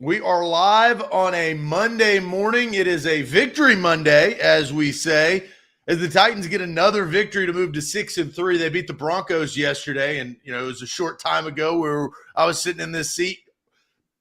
We are live on a Monday morning. It is a victory Monday, as we say, as the Titans get another victory to move to 6-3. They beat the Broncos yesterday, and it was a short time ago where I was sitting in this seat.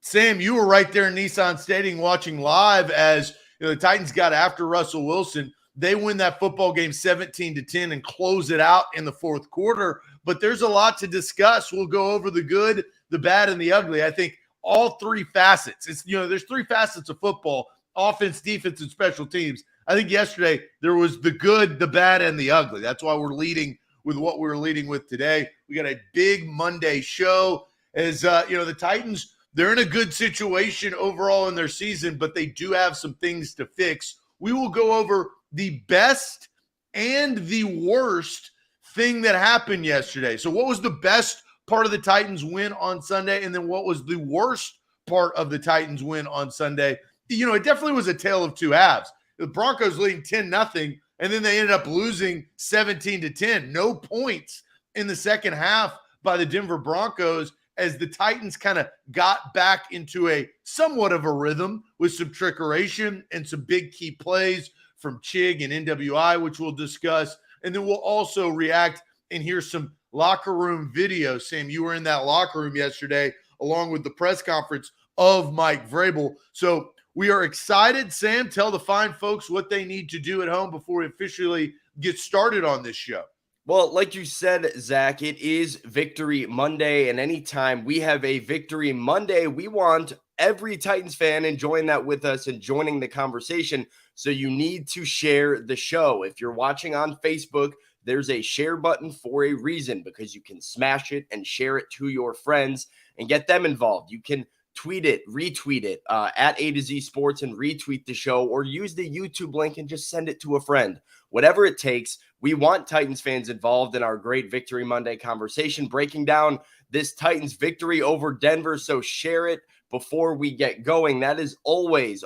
Sam, you were right there in Nissan Stadium watching live as the Titans got after Russell Wilson. They win that football game 17-10 and close it out in the fourth quarter. But there's a lot to discuss. We'll go over the good, the bad, and the ugly. I think all three facets. There's three facets of football: offense, defense, and special teams. I think yesterday there was the good, the bad, and the ugly. That's why we're leading with what we're leading with today. We got a big Monday show as the Titans. They're in a good situation overall in their season, but they do have some things to fix. We will go over the best and the worst thing that happened yesterday. So what was the best part of the Titans win on Sunday? And then what was the worst part of the Titans win on Sunday? It definitely was a tale of two halves. The Broncos leading 10-0, and then they ended up losing 17-10. No points in the second half by the Denver Broncos, as the Titans kind of got back into a somewhat of a rhythm with some trickeration and some big key plays from Chig and NWI, which we'll discuss. And then we'll also react and hear some locker room video. Sam, you were in that locker room yesterday along with the press conference of Mike Vrabel. So we are excited. Sam, tell the fine folks what they need to do at home before we officially get started on this show. Well, like you said, Zach, it is Victory Monday, and anytime we have a Victory Monday, we want every Titans fan enjoying that with us and joining the conversation. So you need to share the show. If you're watching on Facebook, there's a share button for a reason, because you can smash it and share it to your friends and get them involved. You can tweet it, retweet it at A to Z Sports and retweet the show, or use the YouTube link and just send it to a friend. Whatever it takes, we want Titans fans involved in our great Victory Monday conversation, breaking down this Titans victory over Denver. So share it before we get going. That is always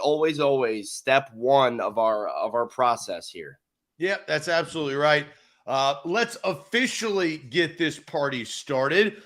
step one of our process here. Yeah, that's absolutely right. Let's officially get this party started.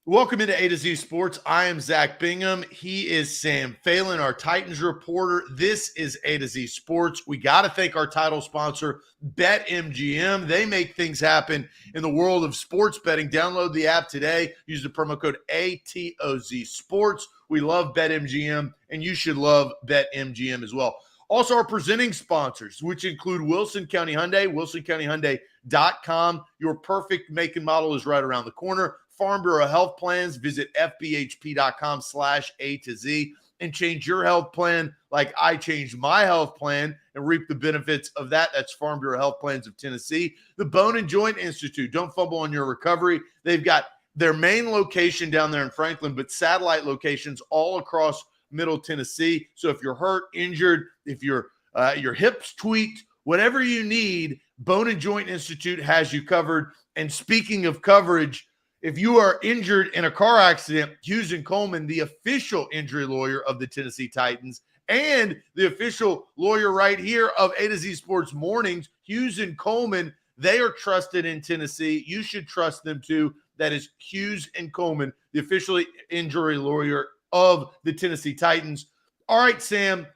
Welcome into A to Z Sports. I am Zach Bingham. He is Sam Phelan, our Titans reporter. This is A to Z Sports. We got to thank our title sponsor, BetMGM. They make things happen in the world of sports betting. Download the app today. Use the promo code ATOZ Sports. We love BetMGM, and you should love BetMGM as well. Also, our presenting sponsors, which include Wilson County Hyundai, wilsoncountyhyundai.com. Your perfect make and model is right around the corner. Farm Bureau Health Plans, visit fbhp.com/A to Z and change your health plan like I changed my health plan and reap the benefits of that. That's Farm Bureau Health Plans of Tennessee. The Bone and Joint Institute, don't fumble on your recovery. They've got their main location down there in Franklin, but satellite locations all across Middle Tennessee. So if you're hurt, injured, if your hips tweaked, whatever you need, Bone and Joint Institute has you covered. And speaking of coverage, if you are injured in a car accident, Hughes and Coleman, the official injury lawyer of the Tennessee Titans and the official lawyer right here of A to Z Sports Mornings, Hughes and Coleman, they are trusted in Tennessee. You should trust them too. That is Hughes and Coleman, the official injury lawyer of the Tennessee Titans. All right, Sam,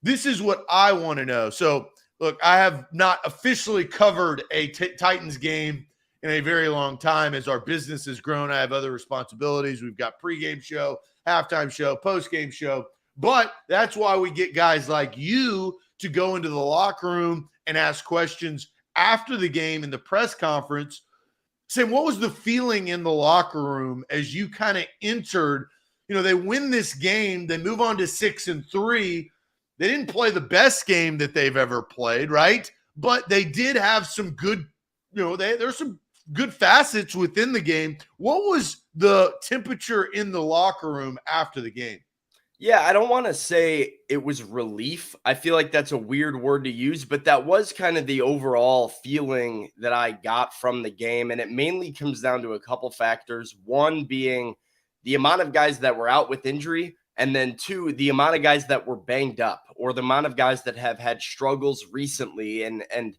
this is what I want to know. So, look, I have not officially covered a Titans game in a very long time. As our business has grown, I have other responsibilities. We've got pregame show, halftime show, postgame show. But that's why we get guys like you to go into the locker room and ask questions after the game in the press conference. Sam, what was the feeling in the locker room as you kind of entered? They win this game. They move on to 6-3. They didn't play the best game that they've ever played, right? But they did have some good, there's some good facets within the game. What was the temperature in the locker room after the game? Yeah, I don't want to say it was relief. I feel like that's a weird word to use, but that was kind of the overall feeling that I got from the game. And it mainly comes down to a couple factors. One being the amount of guys that were out with injury, and then two, the amount of guys that were banged up, or the amount of guys that have had struggles recently. And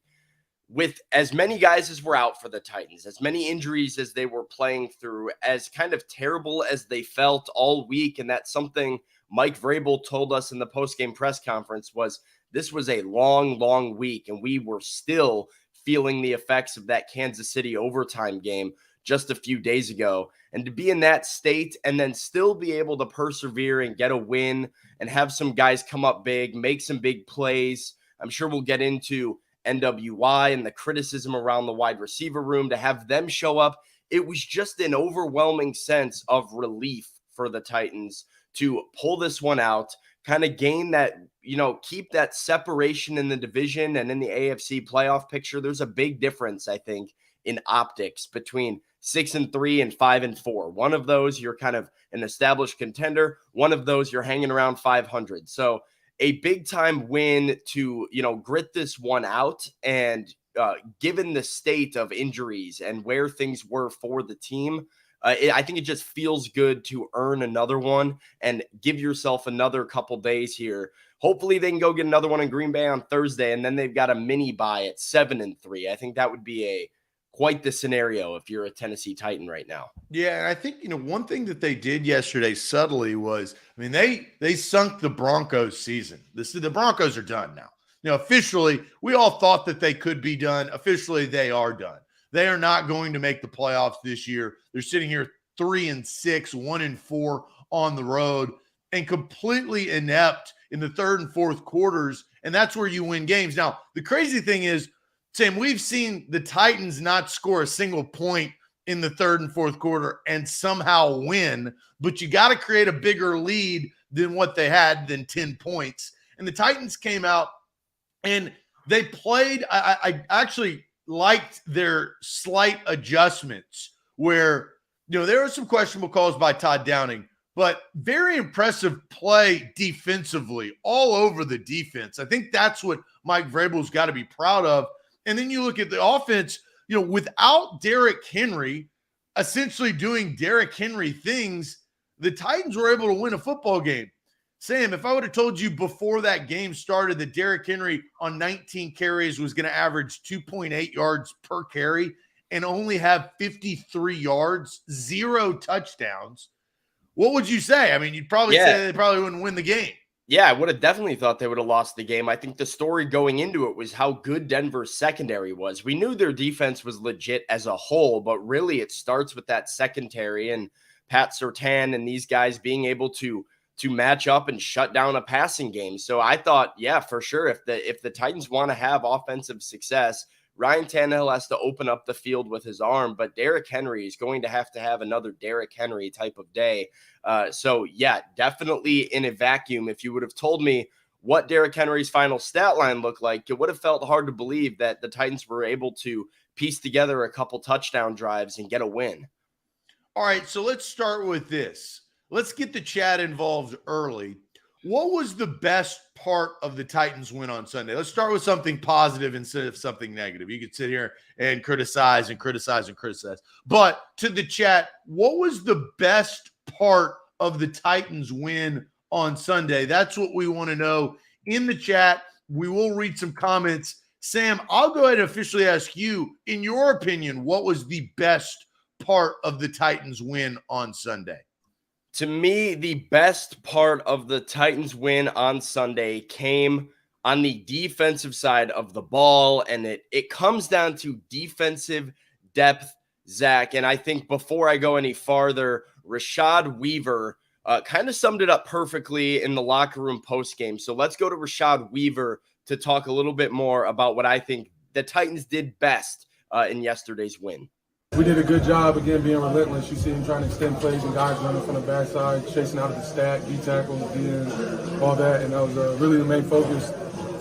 with as many guys as were out for the Titans, as many injuries as they were playing through, as kind of terrible as they felt all week, and that's something Mike Vrabel told us in the postgame press conference was this was a long, long week, and we were still feeling the effects of that Kansas City overtime game just a few days ago. And to be in that state and then still be able to persevere and get a win and have some guys come up big, make some big plays. I'm sure we'll get into NWI and the criticism around the wide receiver room, to have them show up. It was just an overwhelming sense of relief for the Titans to pull this one out, kind of gain that, keep that separation in the division and in the AFC playoff picture. There's a big difference, I think, in optics between 6-3 and 5-4. One of those, you're kind of an established contender. One of those, you're hanging around 500. So a big time win to, grit this one out. And given the state of injuries and where things were for the team, I think it just feels good to earn another one and give yourself another couple days here. Hopefully they can go get another one in Green Bay on Thursday, and then they've got a mini bye at 7-3. I think that would be quite the scenario if you're a Tennessee Titan right now. Yeah, and I think, one thing that they did yesterday subtly was, they sunk the Broncos season. The Broncos are done now. Officially, we all thought that they could be done. Officially, they are done. They are not going to make the playoffs this year. They're sitting here 3-6, 1-4 on the road, and completely inept in the third and fourth quarters. And that's where you win games. Now, the crazy thing is, Sam, we've seen the Titans not score a single point in the third and fourth quarter and somehow win, but you got to create a bigger lead than what they had, than 10 points. And the Titans came out and they played. I actually liked their slight adjustments where, there were some questionable calls by Todd Downing, but very impressive play defensively all over the defense. I think that's what Mike Vrabel's got to be proud of. And then you look at the offense, without Derrick Henry essentially doing Derrick Henry things, the Titans were able to win a football game. Sam, if I would have told you before that game started that Derrick Henry on 19 carries was going to average 2.8 yards per carry and only have 53 yards, 0 touchdowns, what would you say? You'd probably say they probably wouldn't win the game. Yeah, I would have definitely thought they would have lost the game. I think the story going into it was how good Denver's secondary was. We knew their defense was legit as a whole, but really it starts with that secondary and Pat Surtain and these guys being able to match up and shut down a passing game. So I thought, yeah, for sure, if the Titans want to have offensive success, Ryan Tannehill has to open up the field with his arm, but Derrick Henry is going to have another Derrick Henry type of day. So, yeah, definitely in a vacuum. If you would have told me what Derrick Henry's final stat line looked like, it would have felt hard to believe that the Titans were able to piece together a couple touchdown drives and get a win. All right, so let's start with this. Let's get the chat involved early. What was the best part of the Titans win on Sunday? Let's start with something positive instead of something negative. You could sit here and criticize. But to the chat, what was the best part of the Titans win on Sunday? That's what we want to know in the chat. We will read some comments. Sam, I'll go ahead and officially ask you, in your opinion, what was the best part of the Titans win on Sunday? To me, the best part of the Titans win on Sunday came on the defensive side of the ball, and it comes down to defensive depth, Zach. And I think before I go any farther, Rashad Weaver kind of summed it up perfectly in the locker room postgame. So let's go to Rashad Weaver to talk a little bit more about what I think the Titans did best in yesterday's win. We did a good job, again, being relentless. You see him trying to extend plays and guys running from the backside, chasing out of the stack, D tackles, DNs, all that. And that was really the main focus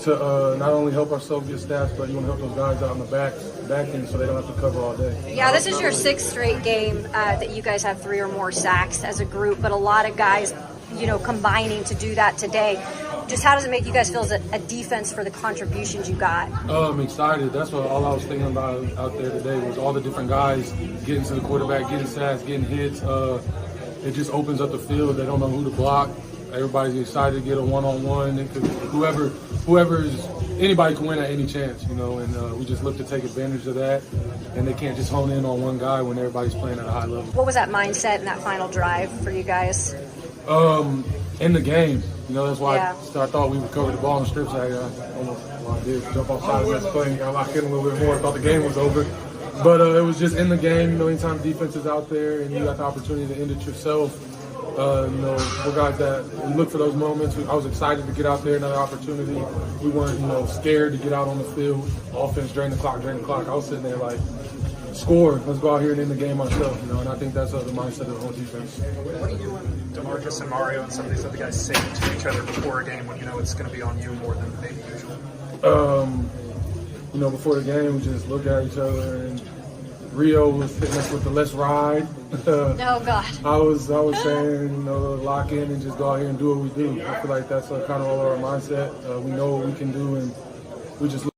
to not only help ourselves get stats, but you want to help those guys out on the back end so they don't have to cover all day. Yeah, this is your 6th straight game that you guys have 3 or more sacks as a group, but a lot of guys, combining to do that today. Just how does it make you guys feel as a defense for the contributions you got? I'm excited. That's what all I was thinking about out there today was all the different guys getting to the quarterback, getting sacks, getting hits. It just opens up the field. They don't know who to block. Everybody's excited to get a one-on-one. Anybody can win at any chance, and we just look to take advantage of that. And they can't just hone in on one guy when everybody's playing at a high level. What was that mindset in that final drive for you guys? in the game. That's why Yeah. I thought we recovered the ball in the strip side. I did jump off side of that play and got locked in a little bit more. I thought the game was over. But it was just in the game. Anytime defense is out there and you got the opportunity to end it yourself, we're guys that we look for those moments. I was excited to get out there, another opportunity. We weren't, scared to get out on the field. Offense, drain the clock. I was sitting there like, score. Let's go out here and end the game ourselves, and I think that's the mindset of the whole defense. What do you when DeMarcus and Mario and some of these other guys say to each other before a game when you know it's going to be on you more than maybe usual? Before the game, we just look at each other, and Rio was hitting us with the let's ride. Oh, God. I was saying, lock in and just go out here and do what we do. I feel like that's kind of all our mindset. We know what we can do, and we just look.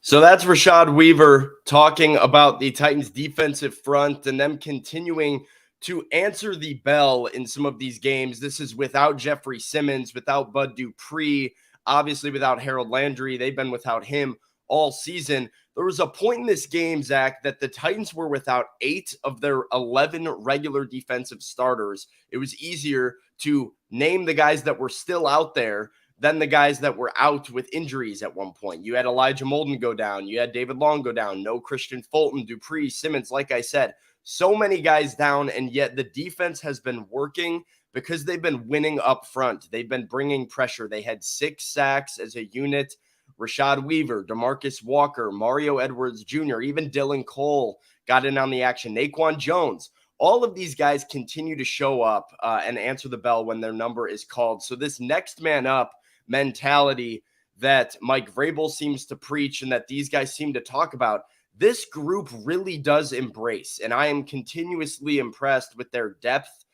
So that's Rashad Weaver talking about the Titans defensive front and them continuing to answer the bell in some of these games. This is without Jeffrey Simmons, without Bud Dupree, obviously without Harold Landry. They've been without him all season. There was a point in this game, Zach, that the Titans were without 8 of their 11 regular defensive starters. It was easier to name the guys that were still out there than the guys that were out with injuries at one point. You had Elijah Molden go down. You had David Long go down. No Christian Fulton, Dupree, Simmons. Like I said, so many guys down, and yet the defense has been working because they've been winning up front. They've been bringing pressure. They had 6 sacks as a unit. Rashad Weaver, DeMarcus Walker, Mario Edwards Jr., even Dylan Cole got in on the action. Naquan Jones. All of these guys continue to show up and answer the bell when their number is called. So this next man up mentality that Mike Vrabel seems to preach and that these guys seem to talk about, this group really does embrace. And I am continuously impressed with their depth,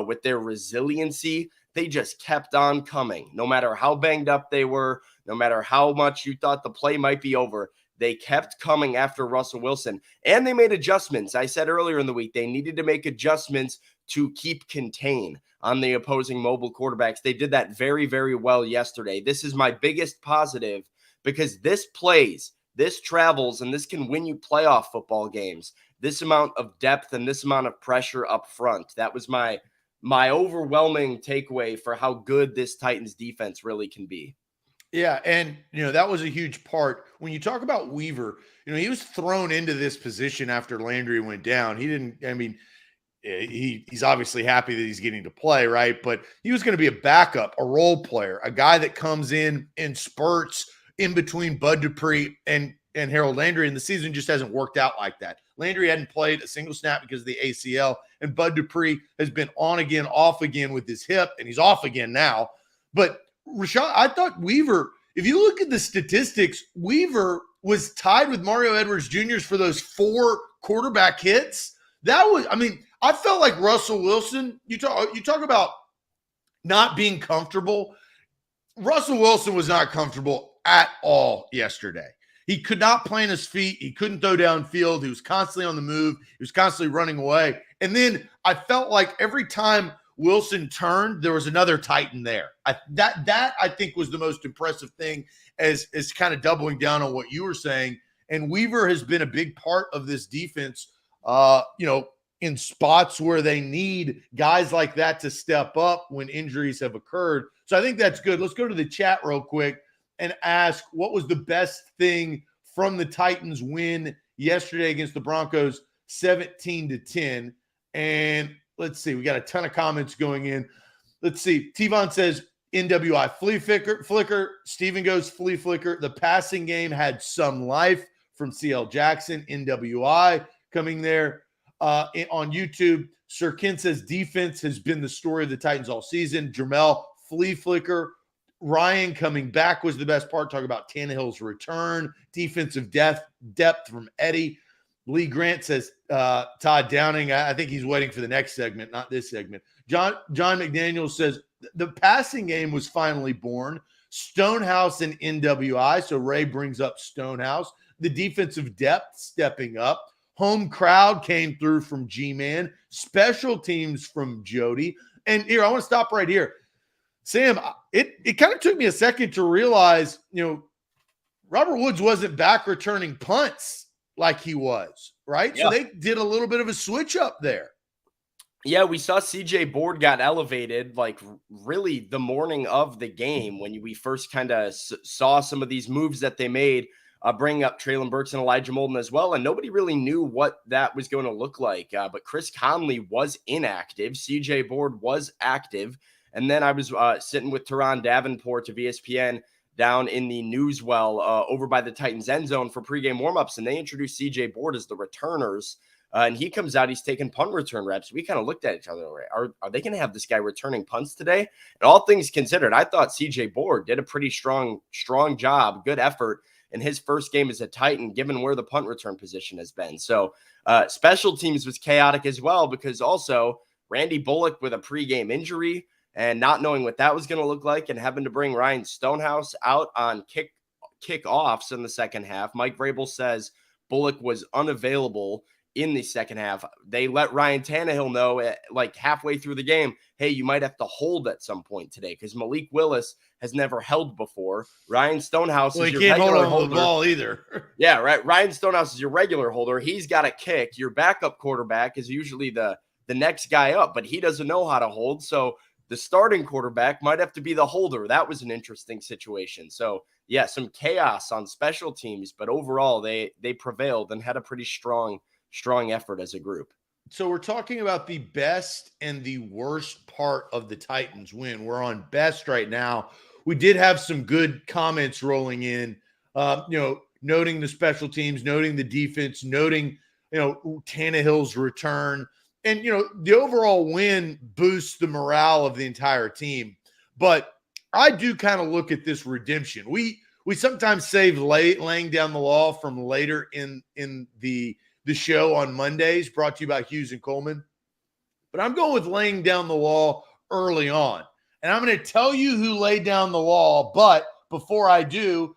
with their resiliency. They just kept on coming. No matter how banged up they were, no matter how much you thought the play might be over, they kept coming after Russell Wilson. And they made adjustments. I said earlier in the week, they needed to make adjustments to keep contain on the opposing mobile quarterbacks. They did that very, very well yesterday. This is my biggest positive because this plays, this travels, and this can win you playoff football games. This amount of depth and this amount of pressure up front. That was my overwhelming takeaway for how good this Titans defense really can be. Yeah, and that was a huge part. When you talk about Weaver, he was thrown into this position after Landry went down. He's obviously happy that he's getting to play, right? But he was going to be a backup, a role player, a guy that comes in spurts in between Bud Dupree and Harold Landry, and the season just hasn't worked out like that. Landry hadn't played a single snap because of the ACL, and Bud Dupree has been on again, off again with his hip, and he's off again now. But Rashad, I thought Weaver, if you look at the statistics, Weaver was tied with Mario Edwards Jr. for those 4 quarterback hits. I felt like Russell Wilson, you talk about not being comfortable. Russell Wilson was not comfortable at all yesterday. He could not plant his feet. He couldn't throw downfield. He was constantly on the move. He was constantly running away. And then I felt like every time Wilson turned, there was another Titan there. That I think was the most impressive thing as kind of doubling down on what you were saying. And Weaver has been a big part of this defense, in spots where they need guys like that to step up when injuries have occurred. So I think that's good. Let's go to the chat real quick and ask what was the best thing from the Titans win yesterday against the Broncos, 17-10. And let's see, we got a ton of comments going in. Let's see. T-Von says, NWI flea flicker. Steven goes flea flicker. The passing game had some life from CL Jackson. NWI coming there. On YouTube, Sir Ken says defense has been the story of the Titans all season. Jermel, flea flicker. Ryan coming back was the best part. Talk about Tannehill's return. Defensive depth from Eddie. Lee Grant says Todd Downing. I think he's waiting for the next segment, not this segment. John McDaniel says the passing game was finally born. Stonehouse and NWI. So Ray brings up Stonehouse. The defensive depth stepping up. Home crowd came through from G-Man. Special teams from Jody. And here, I want to stop right here. Sam, it kind of took me a second to realize, Robert Woods wasn't back returning punts like he was, right? Yeah. So they did a little bit of a switch up there. Yeah, we saw CJ Board got elevated like really the morning of the game when we first kind of saw some of these moves that they made, bringing up Traylon Burks and Elijah Molden as well. And nobody really knew what that was going to look like. But Chris Conley was inactive. CJ Board was active. And then I was sitting with Teron Davenport of ESPN down in the Newswell over by the Titans end zone for pregame warmups. And they introduced CJ Board as the returners. And he comes out, he's taking punt return reps. We kind of looked at each other. Are they going to have this guy returning punts today? And all things considered, I thought CJ Board did a pretty strong job, good effort in his first game as a Titan, given where the punt return position has been. So special teams was chaotic as well, because also Randy Bullock with a pregame injury and not knowing what that was going to look like and having to bring Ryan Stonehouse out on kickoffs in the second half. Mike Vrabel says Bullock was unavailable in the second half. They let Ryan Tannehill know like halfway through the game, hey, you might have to hold at some point today because Malik Willis has never held before. Ryan Stonehouse is your regular holder. The ball either. Yeah, right. Ryan Stonehouse is your regular holder. He's got a kick. Your backup quarterback is usually the next guy up, but he doesn't know how to hold. So the starting quarterback might have to be the holder. That was an interesting situation. So yeah, some chaos on special teams, but overall they prevailed and had a pretty strong effort as a group. So we're talking about the best and the worst part of the Titans win. We're on best right now. We did have some good comments rolling in, noting the special teams, noting the defense, noting, Tannehill's return. And, the overall win boosts the morale of the entire team. But I do kind of look at this redemption. We sometimes save laying down the law from later in the show on Mondays, brought to you by Hughes and Coleman. But I'm going with laying down the law early on. And I'm going to tell you who laid down the law. But before I do,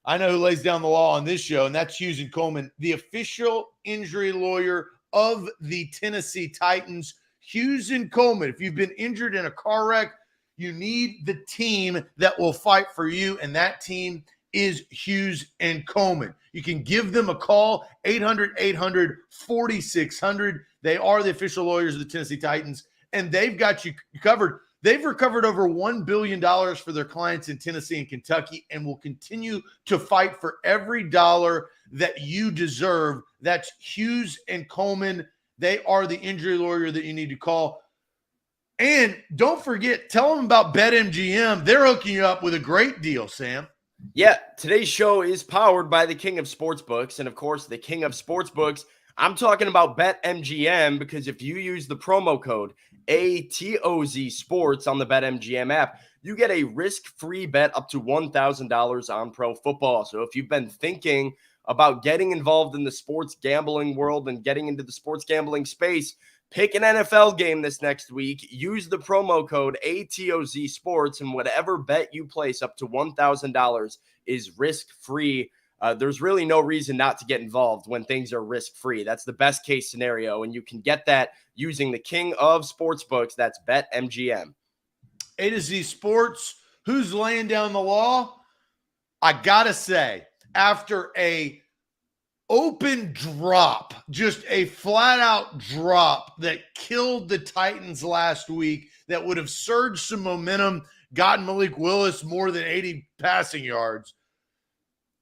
I know who lays down the law on this show, and that's Hughes and Coleman, the official injury lawyer of the Tennessee Titans. Hughes and Coleman, if you've been injured in a car wreck, you need the team that will fight for you, and that team is Hughes and Coleman. You can give them a call, 800-800-4600. They are the official lawyers of the Tennessee Titans, and they've got you covered. They've recovered over $1 billion for their clients in Tennessee and Kentucky and will continue to fight for every dollar that you deserve. That's Hughes and Coleman. They are the injury lawyer that you need to call. And don't forget, tell them about BetMGM. They're hooking you up with a great deal, Sam. Yeah, today's show is powered by the King of Sportsbooks. And of course, the King of Sportsbooks, I'm talking about BetMGM, because if you use the promo code ATOZ Sports on the BetMGM app, you get a risk-free bet up to $1,000 on pro football. So if you've been thinking about getting involved in the sports gambling world and getting into the sports gambling space, pick an NFL game this next week, use the promo code ATOZ Sports, and whatever bet you place up to $1,000 is risk-free. There's really no reason not to get involved when things are risk-free. That's the best case scenario, and you can get that using the King of Sportsbooks. That's BetMGM. A to Z Sports, who's laying down the law? I gotta say, after a open drop, just a flat-out drop that killed the Titans last week, that would have surged some momentum, gotten Malik Willis more than 80 passing yards,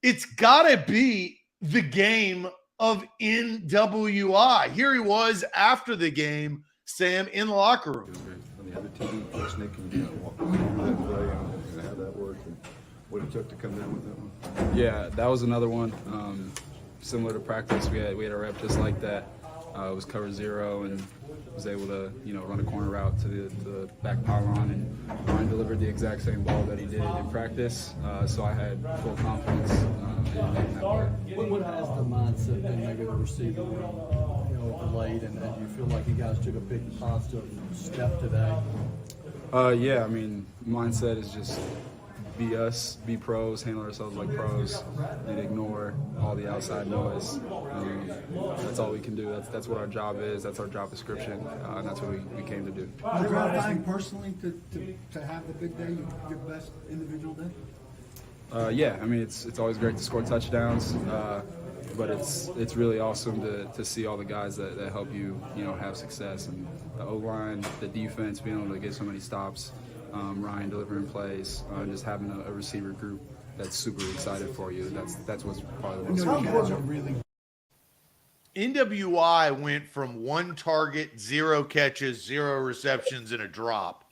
it's got to be the game of NWI. Here he was after the game, Sam, in the locker room. On the other team, Coach Nick can walk through that play and how that worked and what it took to come down with that one. Yeah, that was another one. Similar to practice, we had a rep just like that. It was cover zero and was able to run a corner route to the back pylon, and Ryan delivered the exact same ball that he did in practice. So I had full confidence in making that play. What has the mindset been maybe the receiver room, late, and do you feel like you guys took a big positive step today? Yeah, I mean, mindset is just be us, be pros, handle ourselves like pros, and ignore all the outside noise. That's all we can do. That's what our job is. That's our job description, and that's what we came to do. Was it gratifying personally to have the big day, your best individual day? Yeah, I mean, it's always great to score touchdowns. but it's really awesome to see all the guys that help you have success, and the O-line, the defense, being able to get so many stops, Ryan delivering plays, just having a receiver group that's super excited for you. That's what's probably the most important. NWI went from 1 target, 0 catches, 0 receptions, and a drop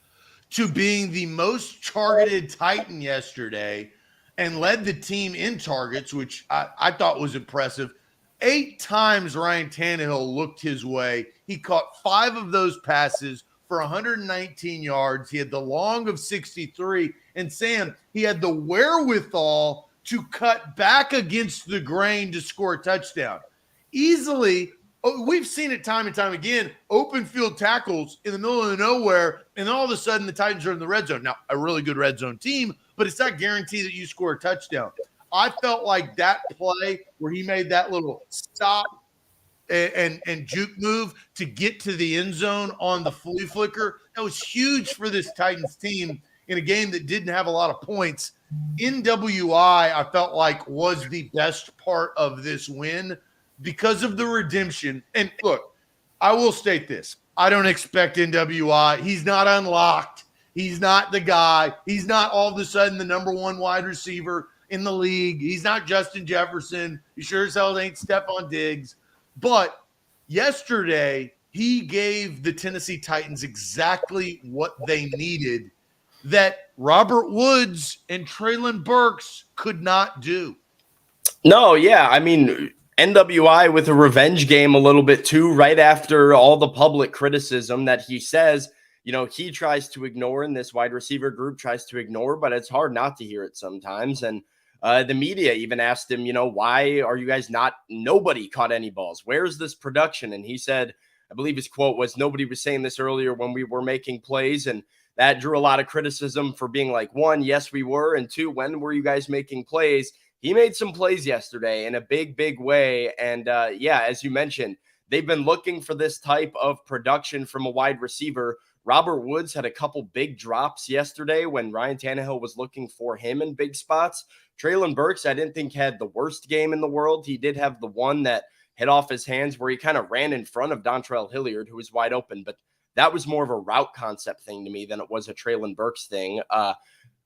to being the most targeted Titan yesterday and led the team in targets, which I thought was impressive. 8 times Ryan Tannehill looked his way. He caught 5 of those passes for 119 yards. He had the long of 63. And Sam, he had the wherewithal to cut back against the grain to score a touchdown. Easily, we've seen it time and time again, open field tackles in the middle of nowhere, and then all of a sudden the Titans are in the red zone. Now, a really good red zone team, but it's not guaranteed that you score a touchdown. I felt like that play where he made that little stop and juke move to get to the end zone on the flea flicker, that was huge for this Titans team in a game that didn't have a lot of points. NWI, I felt like, was the best part of this win because of the redemption. And look, I will state this. I don't expect NWI. He's not unlocked. He's not the guy. He's not all of a sudden the number 1 wide receiver in the league. He's not Justin Jefferson. He sure as hell ain't Stephon Diggs. But yesterday, he gave the Tennessee Titans exactly what they needed that Robert Woods and Treylon Burks could not do. No, yeah. I mean, NWI with a revenge game a little bit too, right after all the public criticism that he says, he tries to ignore, and this wide receiver group tries to ignore, but it's hard not to hear it sometimes. And the media even asked him, why are you guys nobody caught any balls? Where's this production? And he said, I believe his quote was, nobody was saying this earlier when we were making plays. And that drew a lot of criticism for being like, 1, yes, we were. And 2, when were you guys making plays? He made some plays yesterday in a big, big way. And as you mentioned, they've been looking for this type of production from a wide receiver. Robert Woods had a couple big drops yesterday when Ryan Tannehill was looking for him in big spots. Treylon Burks, I didn't think had the worst game in the world. He did have the one that hit off his hands where he kind of ran in front of Dontrell Hilliard, who was wide open. But that was more of a route concept thing to me than it was a Treylon Burks thing.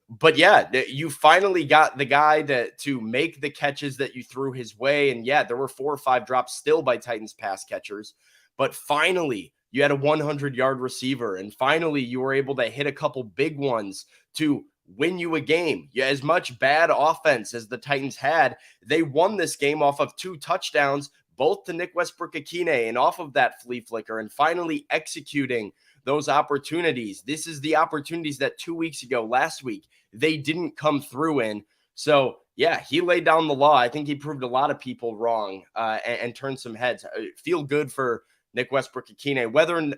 But yeah, you finally got the guy to make the catches that you threw his way. And yeah, there were 4 or 5 drops still by Titans pass catchers. But finally, you had a 100-yard receiver. And finally, you were able to hit a couple big ones to win you a game. Yeah, as much bad offense as the Titans had, they won this game off of 2 touchdowns, both to Nick Westbrook-Ikhine and off of that flea flicker, and finally executing those opportunities. This is the opportunities that 2 weeks ago, last week, they didn't come through in. So yeah, he laid down the law. I think he proved a lot of people wrong and turned some heads. Feel good for Nick Westbrook-Ikhine,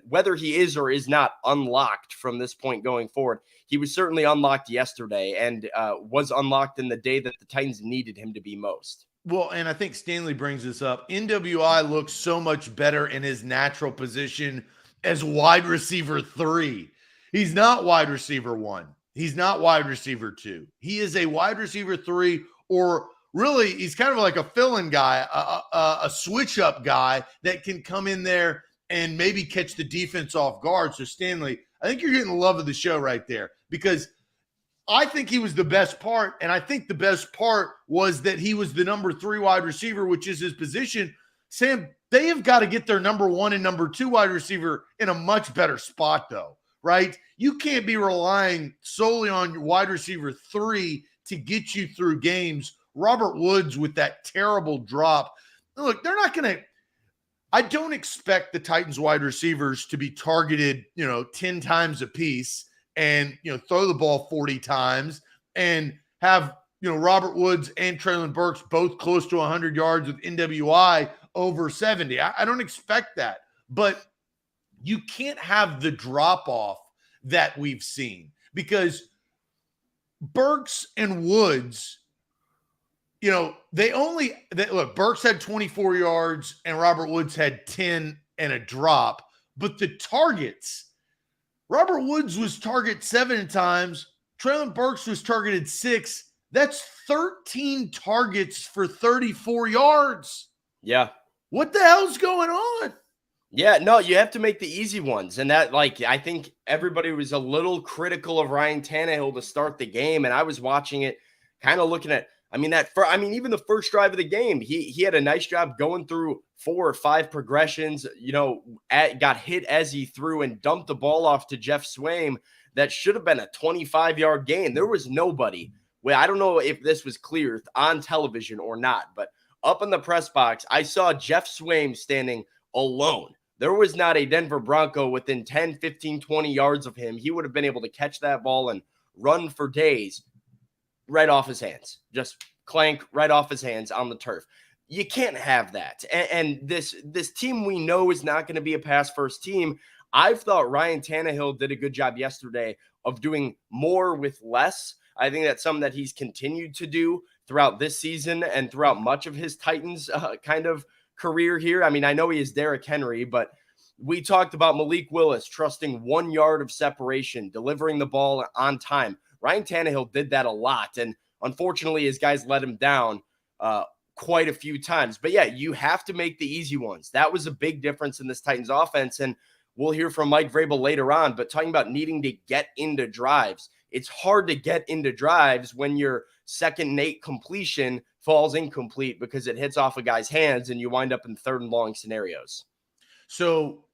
whether he is or is not unlocked from this point going forward. He was certainly unlocked yesterday and was unlocked in the day that the Titans needed him to be most. Well, and I think Stanley brings this up. NWI looks so much better in his natural position as wide receiver 3. He's not wide receiver 1. He's not wide receiver 2. He is a wide receiver 3, or really he's kind of like a fill-in guy, a switch-up guy that can come in there and maybe catch the defense off guard. So, Stanley, I think you're getting the love of the show right there, because I think he was the best part, and I think the best part was that he was the number 3 wide receiver, which is his position. Sam, they have got to get their number 1 and number 2 wide receiver in a much better spot, though, right? You can't be relying solely on wide receiver 3 to get you through games. Robert Woods with that terrible drop. Look, they're not going to – I don't expect the Titans wide receivers to be targeted, 10 times a piece and, throw the ball 40 times and have, Robert Woods and Treylon Burks both close to 100 yards with NWI over 70. I don't expect that. But you can't have the drop-off that we've seen, because Burks and Woods, look, Burks had 24 yards and Robert Woods had 10 and a drop. But the targets, Robert Woods was targeted 7 times. Treylon Burks was targeted 6. That's 13 targets for 34 yards. Yeah. What the hell's going on? Yeah, no, you have to make the easy ones. And that, like, I think everybody was a little critical of Ryan Tannehill to start the game. And I was watching it, kind of looking at, even the first drive of the game, he had a nice job going through 4 or 5 progressions, got hit as he threw and dumped the ball off to Jeff Swaim. That should have been a 25-yard gain. There was nobody. Well, I don't know if this was clear on television or not, but up in the press box, I saw Jeff Swaim standing alone. There was not a Denver Bronco within 10, 15, 20 yards of him. He would have been able to catch that ball and run for days right off his hands. Just clank right off his hands on the turf. You can't have that. And this team we know is not going to be a pass-first team. I've thought Ryan Tannehill did a good job yesterday of doing more with less. I think that's something that he's continued to do throughout this season and throughout much of his Titans kind of career here. I mean, I know he is Derrick Henry, but we talked about Malik Willis trusting 1 yard of separation, delivering the ball on time. Ryan Tannehill did that a lot, and unfortunately, his guys let him down quite a few times. But yeah, you have to make the easy ones. That was a big difference in this Titans offense, and we'll hear from Mike Vrabel later on, but talking about needing to get into drives. It's hard to get into drives when your second and 8 completion falls incomplete because it hits off a guy's hands and you wind up in 3rd and long scenarios. So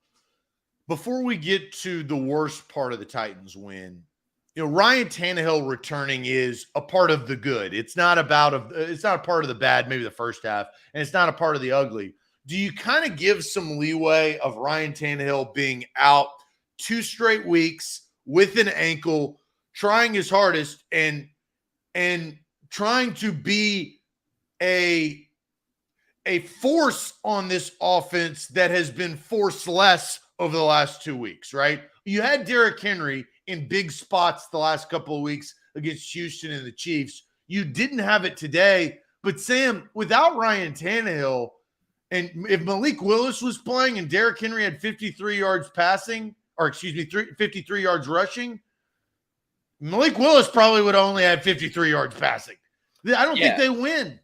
before we get to the worst part of the Titans win, Ryan Tannehill returning is a part of the good. It's not a part of the bad, maybe the first half, and it's not a part of the ugly. Do you kind of give some leeway of Ryan Tannehill being out 2 straight weeks with an ankle, trying his hardest and trying to be a force on this offense that has been forceless over the last 2 weeks, right? You had Derrick Henry in big spots the last couple of weeks against Houston and the Chiefs. You didn't have it today, but Sam, without Ryan Tannehill, and if Malik Willis was playing and Derrick Henry had 53 yards passing, 53 yards rushing, Malik Willis probably would only have 53 yards passing. I don't think they win.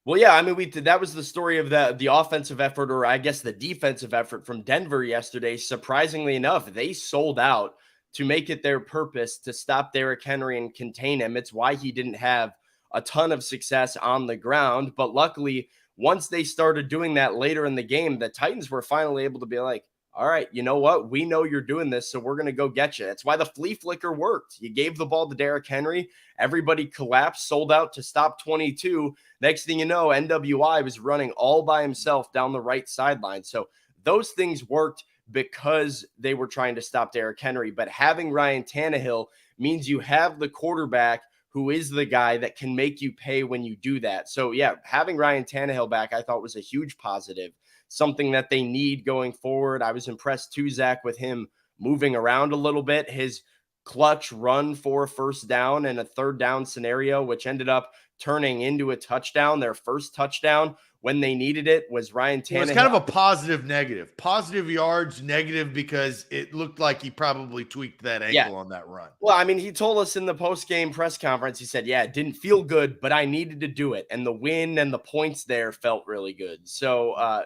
Well, yeah, I mean, that was the story of the offensive effort, or I guess the defensive effort from Denver yesterday. Surprisingly enough, they sold out to make it their purpose to stop Derrick Henry and contain him. It's why he didn't have a ton of success on the ground. But luckily, once they started doing that later in the game, the Titans were finally able to be like, all right, you know what? We know you're doing this, so we're going to go get you. That's why the flea flicker worked. You gave the ball to Derrick Henry. Everybody collapsed, sold out to stop 22. Next thing you know, NWI was running all by himself down the right sideline. So those things worked because they were trying to stop Derrick Henry. But having Ryan Tannehill means you have the quarterback who is the guy that can make you pay when you do that. So, yeah, having Ryan Tannehill back I thought was a huge positive. Something that they need going forward. I was impressed too, Zach, with him moving around a little bit. His clutch run for a first down and a 3rd down scenario, which ended up turning into a touchdown. Their first touchdown when they needed it was Ryan Tannehill. It's kind of a positive negative. Positive yards, negative because it looked like he probably tweaked that ankle on that run. Well, I mean, he told us in the post-game press conference, he said, yeah, it didn't feel good, but I needed to do it. And the win and the points there felt really good. So,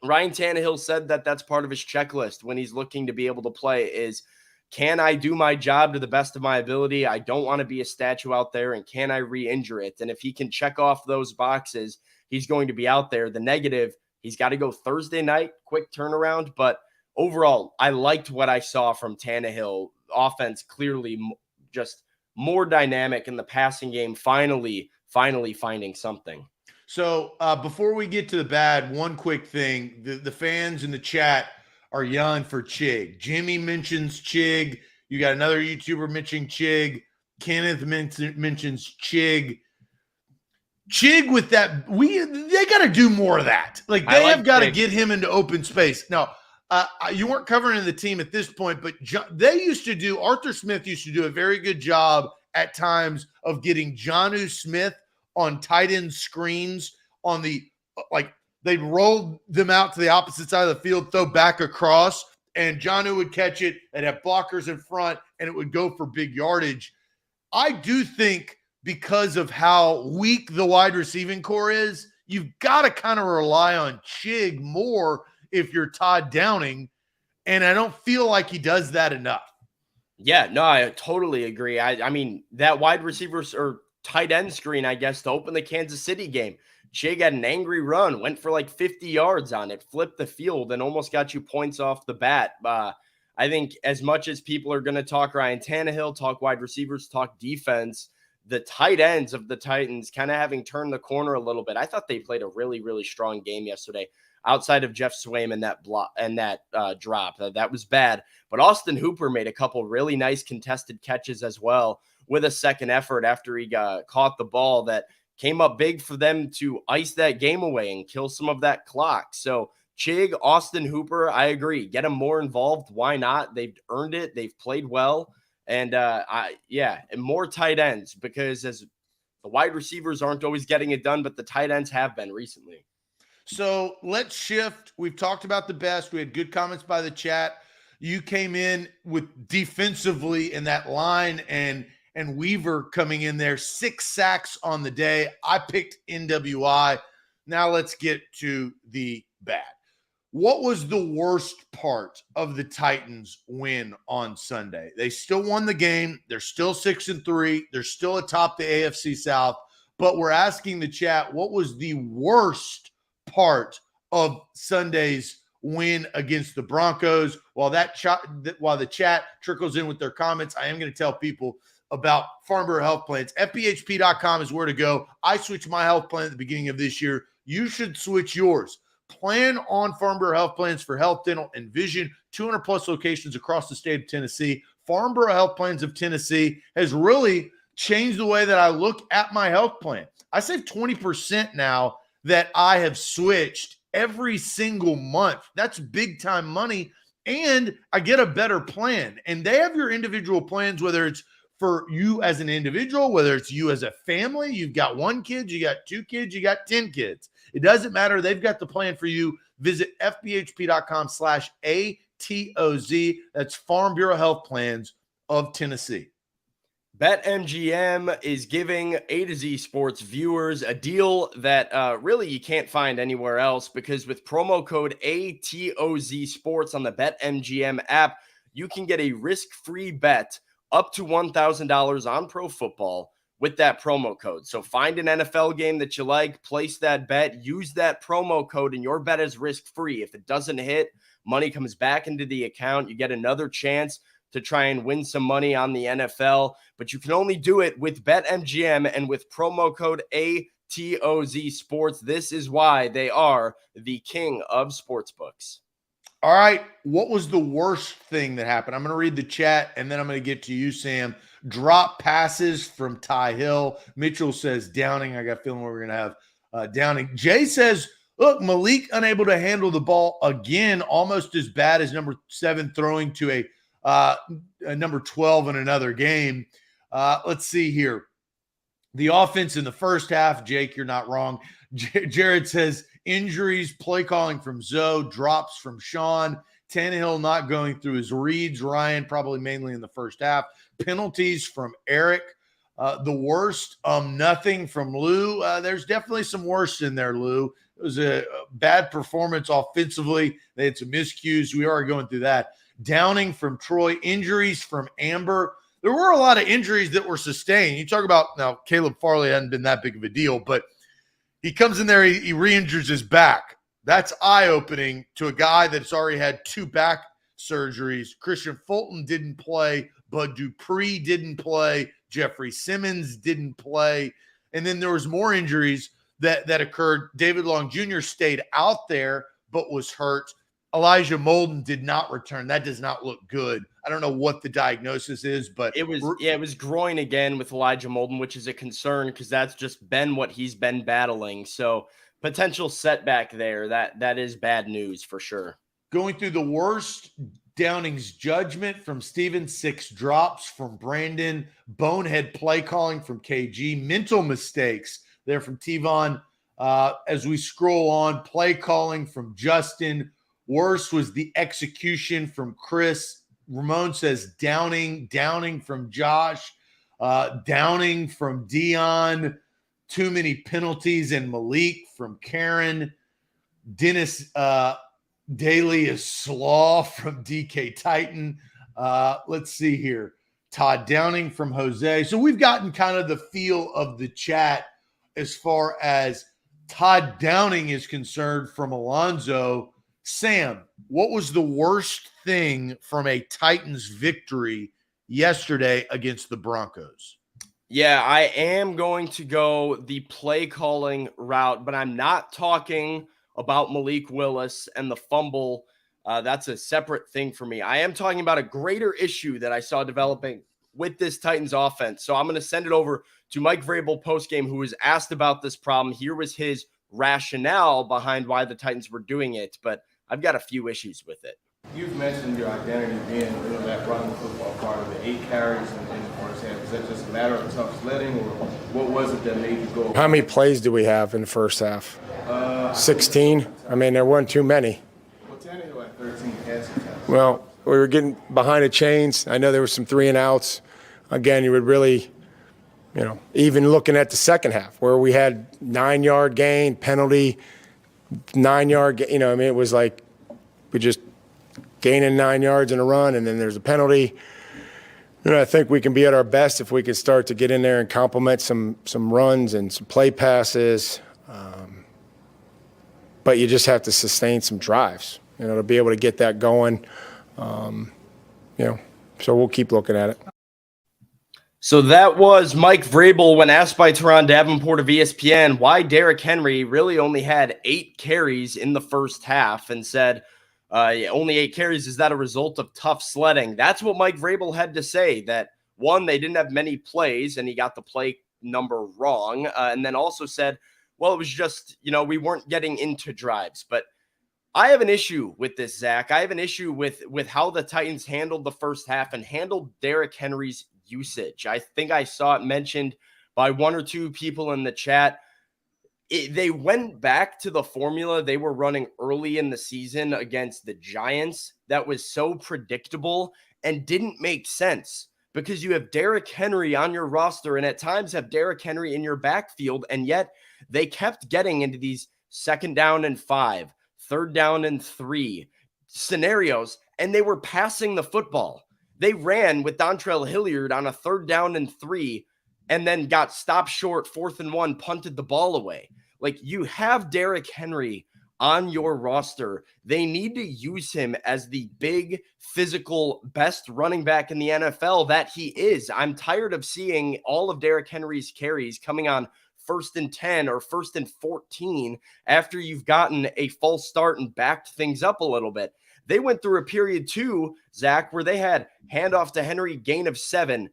Ryan Tannehill said that that's part of his checklist when he's looking to be able to play is, can I do my job to the best of my ability? I don't want to be a statue out there, and can I re-injure it? And if he can check off those boxes, he's going to be out there. The negative, he's got to go Thursday night, quick turnaround. But overall, I liked what I saw from Tannehill. Offense clearly just more dynamic in the passing game, finally finding something. So before we get to the bad, one quick thing. The fans in the chat are yelling for Chig. Jimmy mentions Chig. You got another YouTuber mentioning Chig. Kenneth mentions Chig. Chig with that, they got to do more of that. Like they have got to get him into open space. Now, you weren't covering the team at this point, but Arthur Smith used to do a very good job at times of getting Jonnu Smith on tight end screens on the, they'd roll them out to the opposite side of the field, throw back across, and Jonnu would catch it and have blockers in front, and it would go for big yardage. I do think because of how weak the wide receiving core is, you've got to kind of rely on Chig more if you're Todd Downing. And I don't feel like he does that enough. Yeah, no, I totally agree. I mean, that wide receivers or tight end screen, I guess, to open the Kansas City game. Chig had an angry run, went for like 50 yards on it, flipped the field, and almost got you points off the bat. I think as much as people are going to talk Ryan Tannehill, talk wide receivers, talk defense, the tight ends of the Titans kind of having turned the corner a little bit. I thought they played a really, really strong game yesterday outside of Jeff Swaim and that block and that drop. That was bad. But Austin Hooper made a couple really nice contested catches as well with a second effort after he caught the ball that came up big for them to ice that game away and kill some of that clock. So Chig, Austin Hooper, I agree. Get them more involved. Why not? They've earned it. They've played well. And and more tight ends, because as the wide receivers aren't always getting it done, but the tight ends have been recently. So let's shift. We've talked about the best. We had good comments by the chat. You came in with defensively in that line, and Weaver coming in there, 6 sacks on the day. I picked NWI. Now let's get to the bad. What was the worst part of the Titans' win on Sunday? They still won the game. They're still 6-3. They're still atop the AFC South. But we're asking the chat, what was the worst part of Sunday's win against the Broncos? While the chat trickles in with their comments, I am going to tell people about Farnborough Health Plans. FBHP.com is where to go. I switched my health plan at the beginning of this year. You should switch yours. Plan on Farnborough Health Plans for health, dental, and vision. 200 plus locations across the state of Tennessee. Farnborough Health Plans of Tennessee has really changed the way that I look at my health plan. I save 20% now that I have switched every single month. That's big time money, and I get a better plan. And they have your individual plans, whether it's for you as an individual, whether it's you as a family. You've got 1 kid, you got 2 kids, you got 10 kids. It doesn't matter. They've got the plan for you. Visit fbhp.com/ATOZ. That's Farm Bureau Health Plans of Tennessee. BetMGM is giving A to Z Sports viewers a deal that really you can't find anywhere else, because with promo code ATOZ Sports on the BetMGM app, you can get a risk-free bet up to $1,000 on pro football with that promo code. So find an NFL game that you like, place that bet, use that promo code, and your bet is risk-free. If it doesn't hit, money comes back into the account. You get another chance to try and win some money on the NFL, but you can only do it with BetMGM and with promo code ATOZ Sports. This is why they are the king of sportsbooks. All right, what was the worst thing that happened? I'm going to read the chat, and then I'm going to get to you, Sam. Drop passes from Ty Hill. Mitchell says Downing. I got a feeling we're going to have Downing. Jay says, look, Malik unable to handle the ball again, almost as bad as number 7 throwing to a number 12 in another game. Let's see here. The offense in the first half, Jake, you're not wrong. Jared says injuries, play calling from Zoe, drops from Sean, Tannehill not going through his reads, Ryan probably mainly in the first half, penalties from Eric. The worst, nothing from Lou. There's definitely some worse in there, Lou. It was a bad performance offensively. They had some miscues. We are going through that. Downing from Troy, injuries from Amber. There were a lot of injuries that were sustained. You talk about, now Caleb Farley hadn't been that big of a deal, but he comes in there, he re-injures his back. That's eye-opening to a guy that's already had 2 back surgeries. Christian Fulton didn't play. Bud Dupree didn't play. Jeffrey Simmons didn't play. And then there was more injuries that occurred. David Long Jr. stayed out there but was hurt. Elijah Molden did not return. That does not look good. I don't know what the diagnosis is, but it was groin again with Elijah Molden, which is a concern because that's just been what he's been battling. So potential setback there. That is bad news for sure. Going through the worst, Downing's judgment from Steven, 6 drops from Brandon, bonehead play calling from KG, mental mistakes there from Tevon. As we scroll on, play calling from Justin. Worst was the execution from Chris. Ramon says Downing from Josh. Downing from Dion, too many penalties, and Malik from Karen. Dennis Daly is slaw from DK Titan. Let's see here. Todd Downing from Jose. So we've gotten kind of the feel of the chat as far as Todd Downing is concerned from Alonzo. Sam, what was the worst thing from a Titans victory yesterday against the Broncos? Yeah, I am going to go the play calling route, but I'm not talking about Malik Willis and the fumble. That's a separate thing for me. I am talking about a greater issue that I saw developing with this Titans offense. So I'm going to send it over to Mike Vrabel postgame, who was asked about this problem. Here was his rationale behind why the Titans were doing it, but I've got a few issues with it. You've mentioned your identity being that running football part of the 8 carries in the first half. Is that just a matter of tough sledding, or what was it that made you go? How many plays do we have in the first half? 16. I mean, there weren't too many. Well, Tannehill had 13 passing attempts. Well, we were getting behind the chains. I know there were some 3 and outs. Again, you would really, even looking at the second half where we had 9-yard gain, penalty, 9-yard, it was like we just gaining 9 yards in a run, and then there's a penalty. I think we can be at our best if we can start to get in there and complement some runs and some play passes. But you just have to sustain some drives, to be able to get that going. So we'll keep looking at it. So that was Mike Vrabel when asked by Teron Davenport of ESPN why Derrick Henry really only had 8 carries in the first half, and said, only 8 carries. Is that a result of tough sledding? That's what Mike Vrabel had to say, that one, they didn't have many plays and he got the play number wrong. And then also said, well, it was just, we weren't getting into drives. But I have an issue with this, Zach. I have an issue with how the Titans handled the first half and handled Derrick Henry's usage. I think I saw it mentioned by 1 or 2 people in the chat. They went back to the formula they were running early in the season against the Giants that was so predictable and didn't make sense, because you have Derrick Henry on your roster and at times have Derrick Henry in your backfield, and yet they kept getting into these 2nd down and 5, 3rd down and 3 scenarios, and they were passing the football. They ran with Dontrell Hilliard on a 3rd down and 3 and then got stopped short, 4th and 1, punted the ball away. Like, you have Derrick Henry on your roster. They need to use him as the big, physical, best running back in the NFL that he is. I'm tired of seeing all of Derrick Henry's carries coming on 1st and 10 or 1st and 14 after you've gotten a false start and backed things up a little bit. They went through a period too, Zach, where they had handoff to Henry, gain of 7,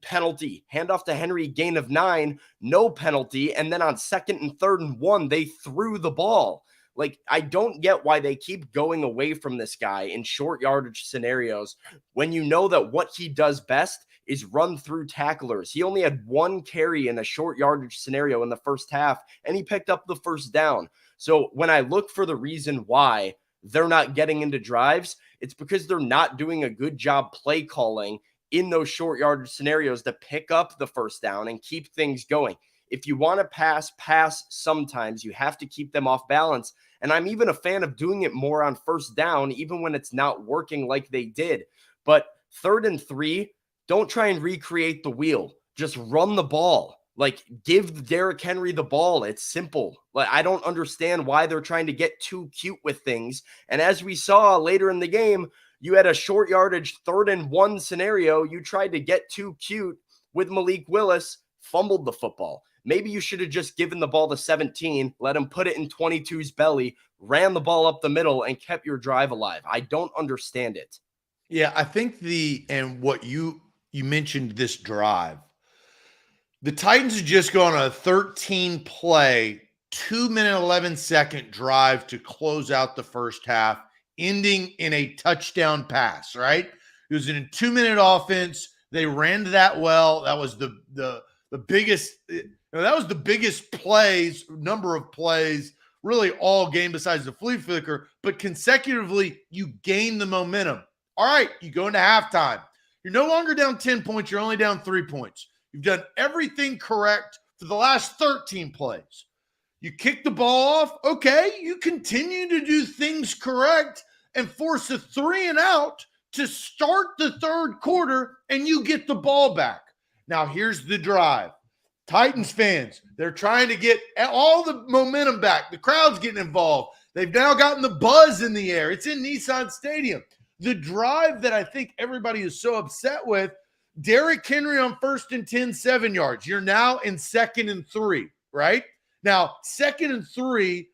penalty, handoff to Henry, gain of 9, no penalty, and then on 2nd and 3rd and 1, they threw the ball. Like, I don't get why they keep going away from this guy in short yardage scenarios when you know that what he does best is run through tacklers. He only had 1 carry in a short yardage scenario in the first half, and he picked up the first down. So when I look for the reason why they're not getting into drives, it's because they're not doing a good job play calling in those short yardage scenarios to pick up the first down and keep things going. If you want to pass sometimes. You have to keep them off balance. And I'm even a fan of doing it more on 1st down, even when it's not working like they did. But 3rd and 3, don't try and recreate the wheel. Just run the ball. Like, give Derrick Henry the ball. It's simple. Like, I don't understand why they're trying to get too cute with things. And as we saw later in the game, you had a short yardage 3rd and 1 scenario. You tried to get too cute with Malik Willis, fumbled the football. Maybe you should have just given the ball to 17, let him put it in 22's belly, ran the ball up the middle, and kept your drive alive. I don't understand it. Yeah, I think and what you mentioned, this drive, the Titans had just gone on a 13-play, 2-minute, 11-second drive to close out the first half, ending in a touchdown pass, right? It was in a 2-minute offense. They ran that well. That was the biggest that was the biggest number of plays, really all game besides the flea flicker, but consecutively you gain the momentum. All right, you go into halftime. You're no longer down 10 points. You're only down 3 points. You've done everything correct for the last 13 plays. You kick the ball off. Okay, you continue to do things correct and force a 3 and out to start the third quarter, and you get the ball back. Now, here's the drive. Titans fans, they're trying to get all the momentum back. The crowd's getting involved. They've now gotten the buzz in the air. It's in Nissan Stadium. The drive that I think everybody is so upset with, Derrick Henry on 1st and 10, 7 yards. You're now in 2nd and 3, right? Now, 2nd and 3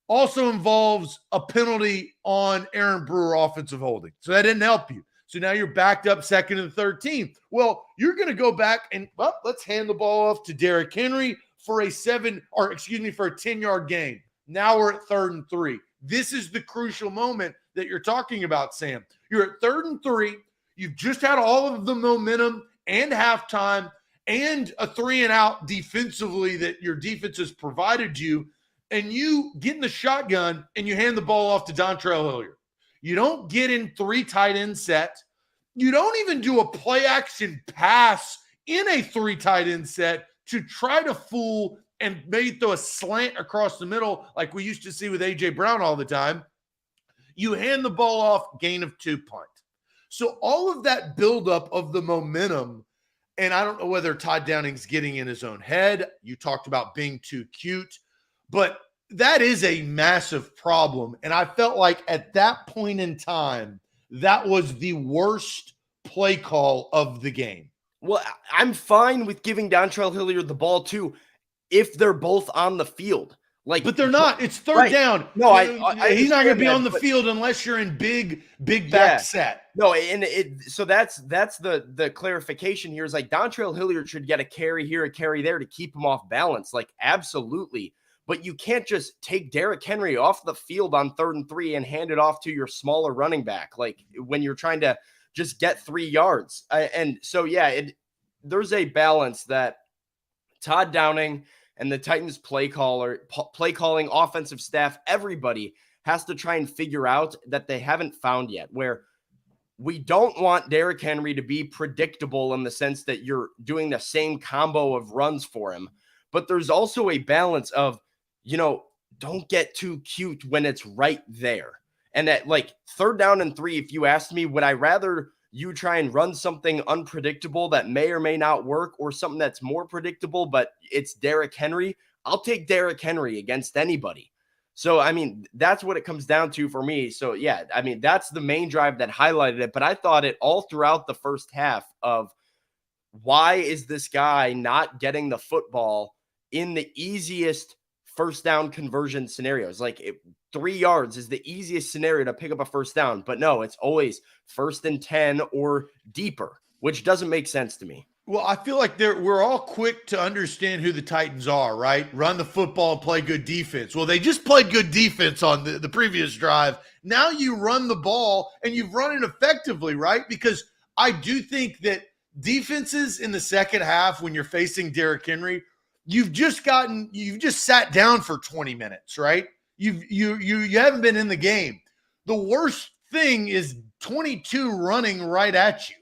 also involves a penalty on Aaron Brewer offensive holding. So that didn't help you. So now you're backed up 2nd and 13. Well, you're going to go back and, well, let's hand the ball off to Derrick Henry for a 10-yard gain. Now we're at 3rd and 3. This is the crucial moment that you're talking about, Sam. You're at 3rd and 3. You've just had all of the momentum and halftime and a 3 and out defensively that your defense has provided you, and you get in the shotgun and you hand the ball off to Dontrell Hilliard. You don't get in 3 tight end set. You don't even do a play action pass in a 3 tight end set to try to fool and maybe throw a slant across the middle like we used to see with A.J. Brown all the time. You hand the ball off, gain of 2 punt. So all of that buildup of the momentum, and I don't know whether Todd Downing's getting in his own head. You talked about being too cute, but that is a massive problem. And I felt like at that point in time, that was the worst play call of the game. Well, I'm fine with giving Dontrell Hilliard the ball too, if they're both on the field. But they're not. It's 3rd down. No, he's not going to be on the field unless you're in big back set. No, and so that's the clarification here is like Dontrell Hilliard should get a carry here, a carry there to keep him off balance. Like, absolutely. But you can't just take Derrick Henry off the field on 3rd and 3 and hand it off to your smaller running back, like when you're trying to just get 3 yards. And so, yeah, there's a balance that Todd Downing and the Titans play calling, offensive staff, everybody has to try and figure out that they haven't found yet, where we don't want Derrick Henry to be predictable in the sense that you're doing the same combo of runs for him. But there's also a balance of, don't get too cute when it's right there. And at 3rd down and 3, if you asked me, would I rather you try and run something unpredictable that may or may not work, or something that's more predictable, but it's Derrick Henry, I'll take Derrick Henry against anybody. So, I mean, that's what it comes down to for me. So, yeah, I mean, that's the main drive that highlighted it. But I thought it all throughout the first half of why is this guy not getting the football in the easiest 1st down conversion scenarios? 3 yards is the easiest scenario to pick up a 1st down. But no, it's always 1st and 10 or deeper, which doesn't make sense to me. Well, I feel like we're all quick to understand who the Titans are, right? Run the football and play good defense. Well, they just played good defense on the previous drive. Now you run the ball, and you've run it effectively, right? Because I do think that defenses in the second half, when you're facing Derrick Henry, you've just sat down for 20 minutes, right? You haven't been in the game. The worst thing is 22 running right at you.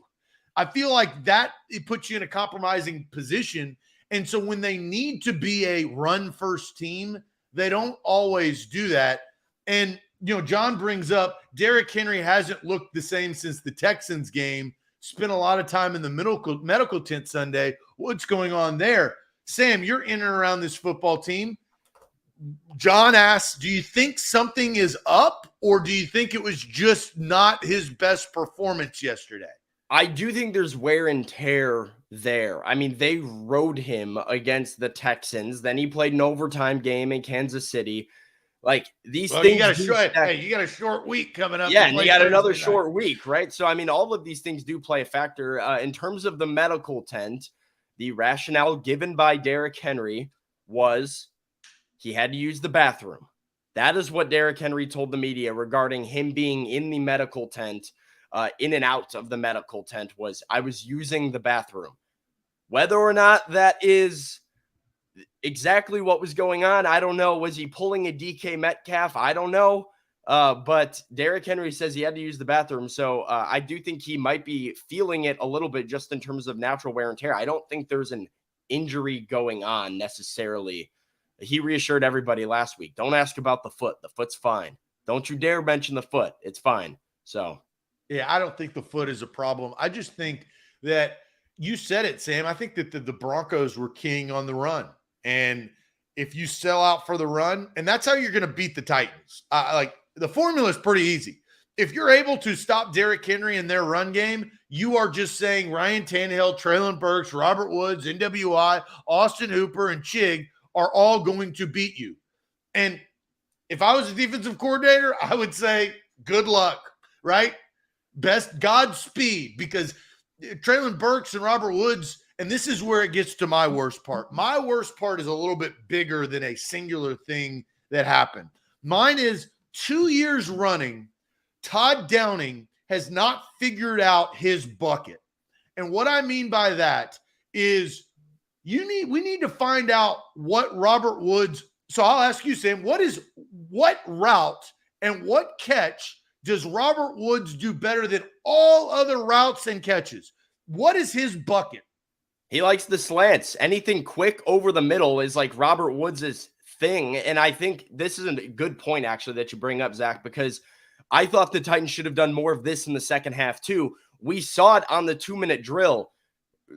I feel like that it puts you in a compromising position. And so when they need to be a run-first team, they don't always do that. And, John brings up Derrick Henry hasn't looked the same since the Texans game. Spent a lot of time in the medical tent Sunday. What's going on there? Sam, you're in and around this football team. John asks, do you think something is up, or do you think it was just not his best performance yesterday? I do think there's wear and tear there. I mean, they rode him against the Texans. Then he played an overtime game in Kansas City. These things. You got a short week coming up. Yeah, and you got another short week, right? So, I mean, all of these things do play a factor. In terms of the medical tent, the rationale given by Derrick Henry was he had to use the bathroom. That is what Derrick Henry told the media regarding him being in the medical tent. In and out of the medical tent was, I was using the bathroom. Whether or not that is exactly what was going on, I don't know. Was he pulling a DK Metcalf? I don't know. But Derrick Henry says he had to use the bathroom. So I do think he might be feeling it a little bit just in terms of natural wear and tear. I don't think there's an injury going on necessarily. He reassured everybody last week. Don't ask about the foot. The foot's fine. Don't you dare mention the foot. It's fine. So, yeah, I don't think the foot is a problem. I just think that you said it, Sam. I think that the Broncos were king on the run. And if you sell out for the run, and that's how you're going to beat the Titans. Like the formula is pretty easy. If you're able to stop Derrick Henry in their run game, you are just saying Ryan Tannehill, Treylon Burks, Robert Woods, NWI, Austin Hooper, and Chig are all going to beat you. And if I was a defensive coordinator, I would say good luck, right? Best Godspeed, because Treylon Burks and Robert Woods, and this is where it gets to my worst part. My worst part is a little bit bigger than a singular thing that happened. Mine is 2 years running, Todd Downing has not figured out his bucket. And what I mean by that is we need to find out what Robert Woods. So I'll ask you, Sam, what route and what catch does Robert Woods do better than all other routes and catches? What is his bucket? He likes the slants. Anything quick over the middle is like Robert Woods' thing. And I think this is a good point, actually, that you bring up, Zach, because I thought the Titans should have done more of this in the second half, too. We saw it on the 2-minute drill.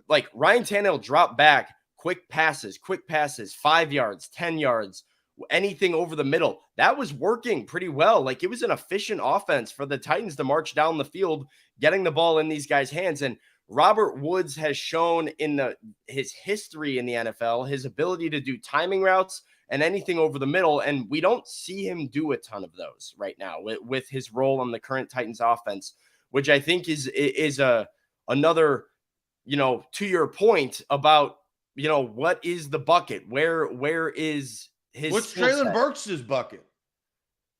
Like Ryan Tannehill dropped back, quick passes, 5 yards, 10 yards, anything over the middle. That was working pretty well. Like it was an efficient offense for the Titans to march down the field, getting the ball in these guys' hands. And Robert Woods has shown in his history in the NFL, his ability to do timing routes and anything over the middle. And we don't see him do a ton of those right now with his role on the current Titans offense, which I think is another, to your point about, what is the bucket? Where is his? What's Treylon Burks' bucket?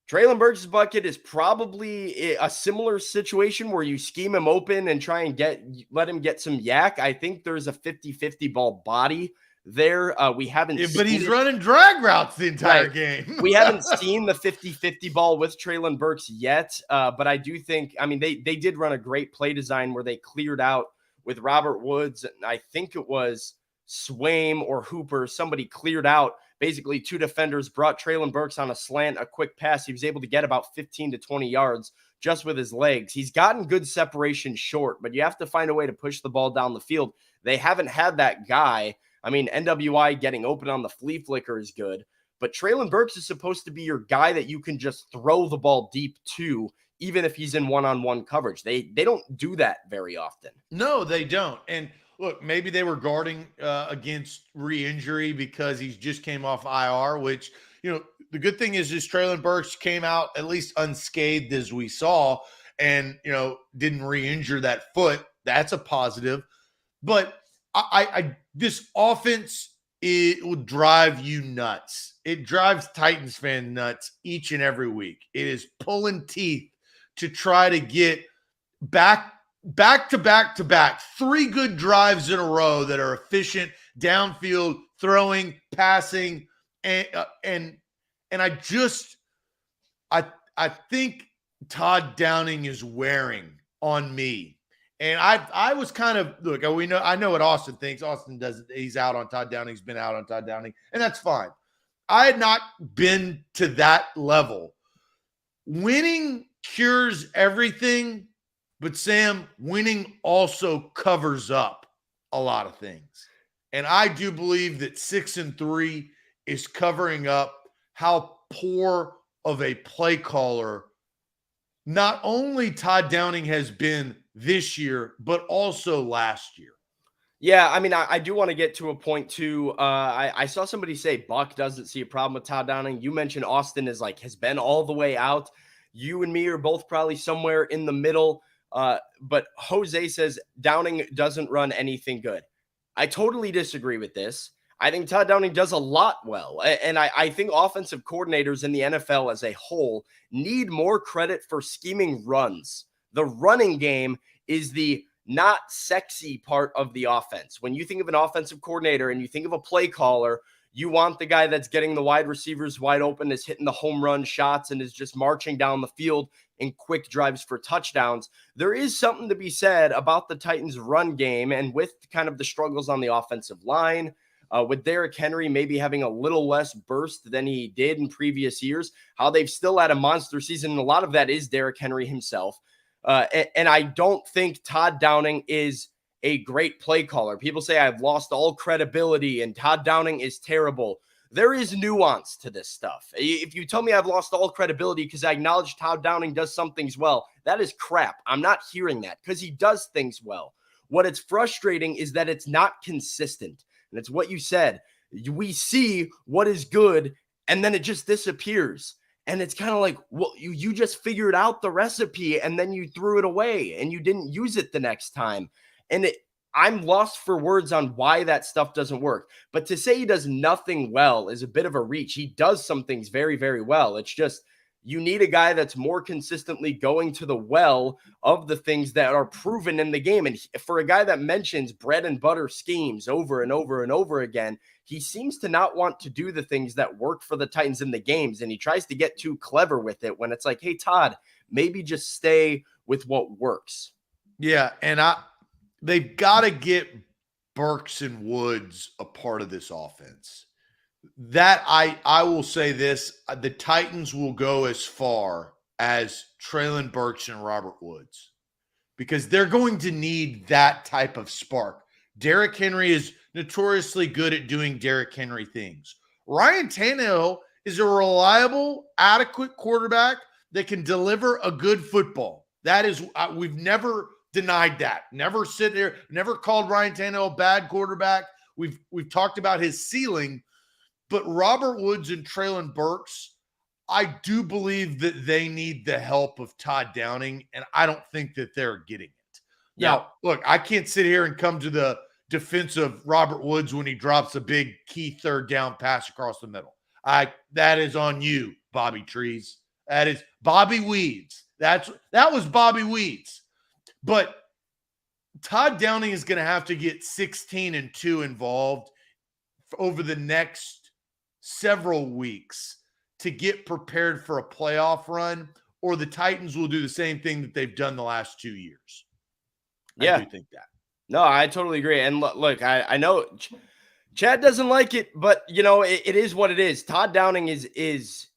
Treylon Burks' bucket is probably a similar situation where you scheme him open and try and let him get some yak. I think there's a 50-50 ball body there. We haven't but he's running drag routes the entire game. We haven't seen the 50-50 ball with Treylon Burks yet. But I do think, they did run a great play design where they cleared out with Robert Woods. And I think it was Swaim or Hooper. Somebody cleared out. Basically, 2 defenders brought Treylon Burks on a slant, a quick pass. He was able to get about 15 to 20 yards just with his legs. He's gotten good separation short, but you have to find a way to push the ball down the field. They haven't had that guy. NWI getting open on the flea flicker is good, but Treylon Burks is supposed to be your guy that you can just throw the ball deep to, even if he's in one-on-one coverage. They don't do that very often. No, they don't. And look, maybe they were guarding against re-injury because he just came off IR, which, the good thing is Treylon Burks came out at least unscathed as we saw and, didn't re-injure that foot. That's a positive. But this offense, it will drive you nuts. It drives Titans fan nuts each and every week. It is pulling teeth to try to get back to back, 3 good drives in a row that are efficient, downfield, throwing, passing, and I think Todd Downing is wearing on me. And I was kind of, look, I know what Austin thinks. Austin doesn't, he's out on Todd Downing, he's been out on Todd Downing, and that's fine. I had not been to that level. Winning cures everything. But Sam, winning also covers up a lot of things. And I do believe that 6-3 is covering up how poor of a play caller not only Todd Downing has been this year, but also last year. Yeah, I do want to get to a point too. I saw somebody say Buck doesn't see a problem with Todd Downing. You mentioned Austin has been all the way out. You and me are both probably somewhere in the middle. But Jose says Downing doesn't run anything good. I totally disagree with this. I think Todd Downing does a lot well. And I think offensive coordinators in the NFL as a whole need more credit for scheming runs. The running game is the not sexy part of the offense. When you think of an offensive coordinator and you think of a play caller, You want the guy that's getting the wide receivers wide open, is hitting the home run shots, and is just marching down the field in quick drives for touchdowns. There is something to be said about the Titans' run game, and with kind of the struggles on the offensive line, with Derrick Henry maybe having a little less burst than he did in previous years, how they've still had a monster season, and a lot of that is Derrick Henry himself. And I don't think Todd Downing is a great play caller. People say I've lost all credibility and Todd Downing is terrible. There is nuance to this stuff. If you tell me I've lost all credibility because I acknowledge Todd Downing does some things well, that is crap. I'm not hearing that because he does things well. What it's frustrating is that it's not consistent. And it's what you said. We see what is good and then it just disappears. And it's kind of like, well, you just figured out the recipe and then you threw it away and you didn't use it the next time. And I'm lost for words on why that stuff doesn't work. But to say he does nothing well is a bit of a reach. He does some things very, very well. It's just you need a guy that's more consistently going to the well of the things that are proven in the game. And for a guy that mentions bread and butter schemes over and over and over again, he seems to not want to do the things that work for the Titans in the games. And he tries to get too clever with it when it's like, hey, Todd, maybe just stay with what works. Yeah, and they've got to get Burks and Woods a part of this offense. That I will say this, the Titans will go as far as Treylon Burks and Robert Woods because they're going to need that type of spark. Derrick Henry is notoriously good at doing Derrick Henry things. Ryan Tannehill is a reliable, adequate quarterback that can deliver a good football. That is, we've never denied that. Never sit there, never called Ryan Tannehill a bad quarterback. We've talked about his ceiling, but Robert Woods and Treylon Burks, I do believe that they need the help of Todd Downing, and I don't think that they're getting it. Yeah. Now, look, I can't sit here and come to the defense of Robert Woods when he drops a big key third down pass across the middle. That is on you, Bobby Trees. That is Bobby Weeds. That was Bobby Weeds. But Todd Downing is going to have to get 16-2 involved over the next several weeks to get prepared for a playoff run, or the Titans will do the same thing that they've done the last 2 years. Yeah. I do think that. No, I totally agree. And look, I know Chad doesn't like it, but it is what it is. Todd Downing is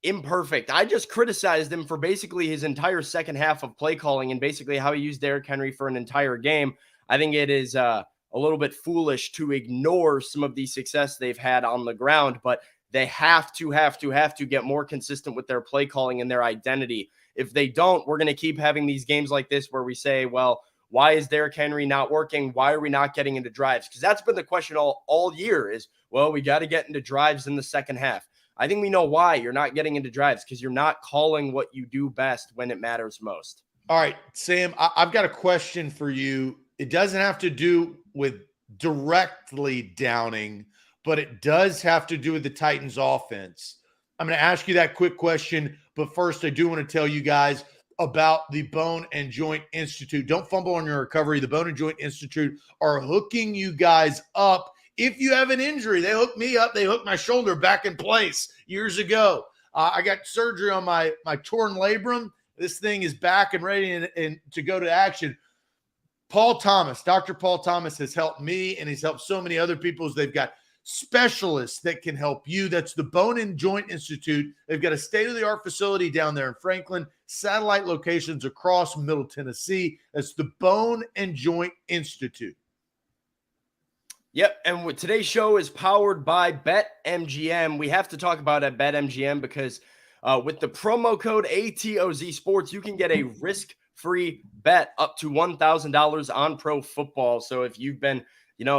imperfect. I just criticized him for basically his entire second half of play calling and basically how he used Derrick Henry for an entire game. I think it is a little bit foolish to ignore some of the success they've had on the ground, but they have to get more consistent with their play calling and their identity. If they don't, we're going to keep having these games like this where we say, well, why is Derrick Henry not working? Why are we not getting into drives? Because that's been the question all year is, well, we got to get into drives in the second half. I think we know why you're not getting into drives, because you're not calling what you do best when it matters most. All right, Sam, I've got a question for you. It doesn't have to do with directly Downing, but it does have to do with the Titans offense. I'm going to ask you that quick question, but first I do want to tell you guys about the Bone and Joint Institute. Don't fumble on your recovery. The Bone and Joint Institute are hooking you guys up. If you have an injury, they hooked me up. They hooked my shoulder back in place years ago. I got surgery on my torn labrum. This thing is back and ready and to go to action. Dr. Paul Thomas has helped me, and he's helped so many other people. They've got specialists that can help you. That's the Bone and Joint Institute. They've got a state-of-the-art facility down there in Franklin, satellite locations across Middle Tennessee. That's the Bone and Joint Institute. Yep, and today's show is powered by BetMGM. We have to talk about at BetMGM because with the promo code ATOZ Sports, you can get a risk-free bet up to $1,000 on pro football. So if you've been,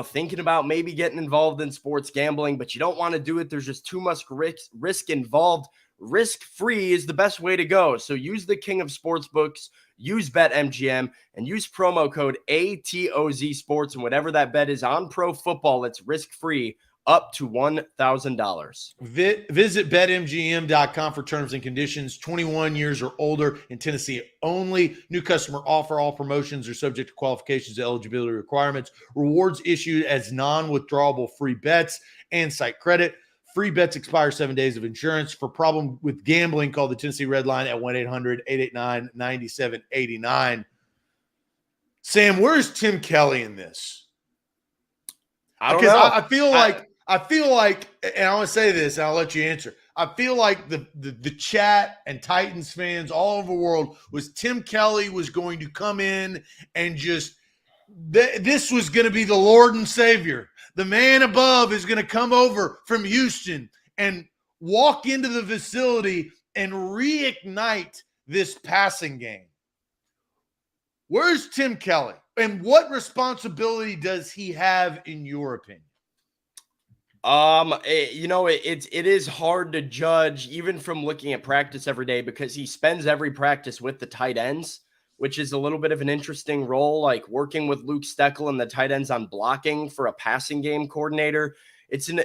thinking about maybe getting involved in sports gambling, but you don't want to do it, there's just too much risk involved. Risk-free is the best way to go. So use the king of sportsbooks, use BetMGM, and use promo code ATOZ Sports. And whatever that bet is on pro football, it's risk-free up to $1,000. Visit betmgm.com for terms and conditions. 21 years or older in Tennessee only. New customer offer. All promotions are subject to qualifications and eligibility requirements. Rewards issued as non-withdrawable free bets and site credit. Free bets expire 7 days of insurance. For problem with gambling, call the Tennessee Red Line at 1-800-889-9789. Sam, where's Tim Kelly in this? I don't know. I feel like, and I want to say this, and I'll let you answer. I feel like the chat and Titans fans all over the world was Tim Kelly was going to come in and just this was going to be the Lord and Savior. The man above is going to come over from Houston and walk into the facility and reignite this passing game. Where's Tim Kelly? And what responsibility does he have, in your opinion? It is hard to judge even from looking at practice every day because he spends every practice with the tight ends, which is a little bit of an interesting role, like working with Luke Steckel and the tight ends on blocking for a passing game coordinator. It's an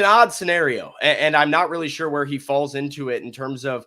odd scenario, and I'm not really sure where he falls into it in terms of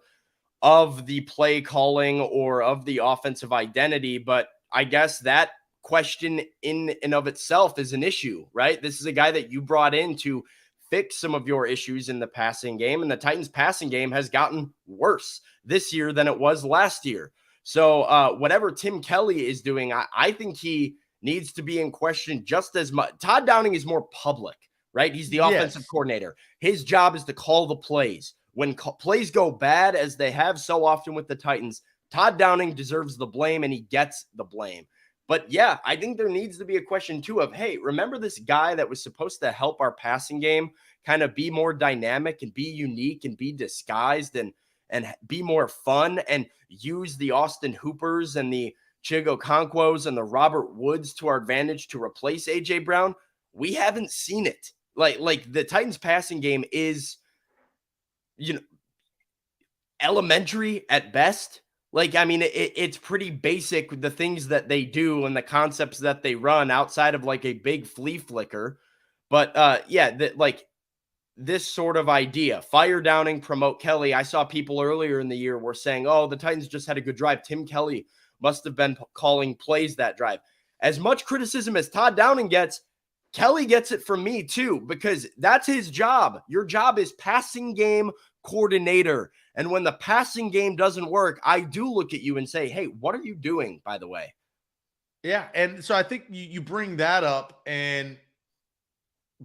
the play calling or of the offensive identity, but I guess that question in and of itself is an issue, right? This is a guy that you brought in to fix some of your issues in the passing game, and the Titans passing game has gotten worse this year than it was last year. So whatever Tim Kelly is doing, I think he needs to be in question just as much. Todd Downing is more public, right? He's the offensive coordinator. His job is to call the plays. When plays go bad, as they have so often with the Titans, Todd Downing deserves the blame, and he gets the blame. But yeah, I think there needs to be a question too of, hey, remember this guy that was supposed to help our passing game kind of be more dynamic and be unique and be disguised and be more fun and use the Austin Hoopers and the Chigo Conquos and the Robert Woods to our advantage to replace AJ Brown? We haven't seen it. Like the Titans passing game is, elementary at best. Like, I mean, it's pretty basic, the things that they do and the concepts that they run outside of like a big flea flicker. But this sort of idea, fire Downing, promote Kelly. I saw people earlier in the year were saying, oh, the Titans just had a good drive. Tim Kelly must have been calling plays that drive. As much criticism as Todd Downing gets, Kelly gets it from me too, because that's his job. Your job is passing game coordinator. And when the passing game doesn't work, I do look at you and say, hey, what are you doing, by the way? Yeah. And so I think you bring that up, and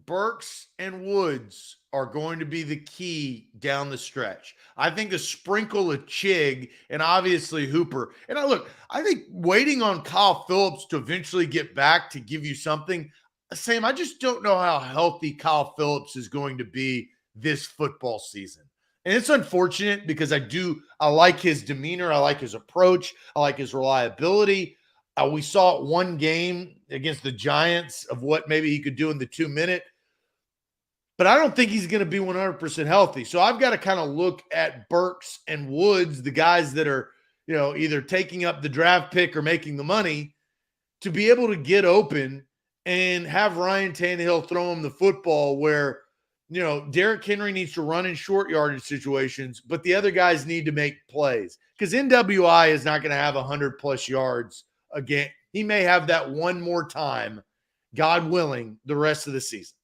Burks and Woods are going to be the key down the stretch. I think a sprinkle of Chig and obviously Hooper. And I think waiting on Kyle Phillips to eventually get back to give you something, Sam, I just don't know how healthy Kyle Phillips is going to be this football season. And it's unfortunate because I like his demeanor. I like his approach. I like his reliability. We saw it one game against the Giants of what maybe he could do in the 2-minute. But I don't think he's going to be 100% healthy. So I've got to kind of look at Burks and Woods, the guys that are, either taking up the draft pick or making the money, to be able to get open and have Ryan Tannehill throw him the football where, Derrick Henry needs to run in short yardage situations, but the other guys need to make plays because NWI is not going to have 100+ yards again. He may have that one more time, God willing, the rest of the season.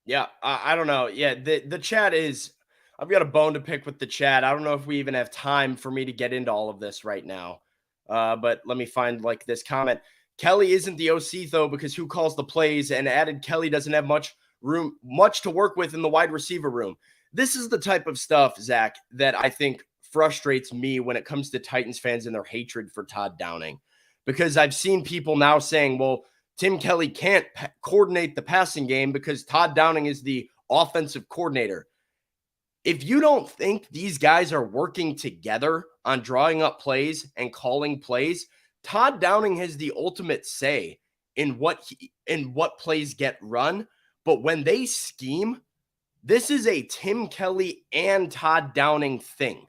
Yeah, I don't know. Yeah, the chat is – I've got a bone to pick with the chat. I don't know if we even have time for me to get into all of this right now. But let me find this comment. Kelly isn't the OC, though, because who calls the plays? And added Kelly doesn't have much to work with in the wide receiver room. This is the type of stuff, Zach, that I think frustrates me when it comes to Titans fans and their hatred for Todd Downing. Because I've seen people now saying, well, Tim Kelly can't coordinate the passing game because Todd Downing is the offensive coordinator. If you don't think these guys are working together on drawing up plays and calling plays, Todd Downing has the ultimate say in what plays get run. But when they scheme, this is a Tim Kelly and Todd Downing thing.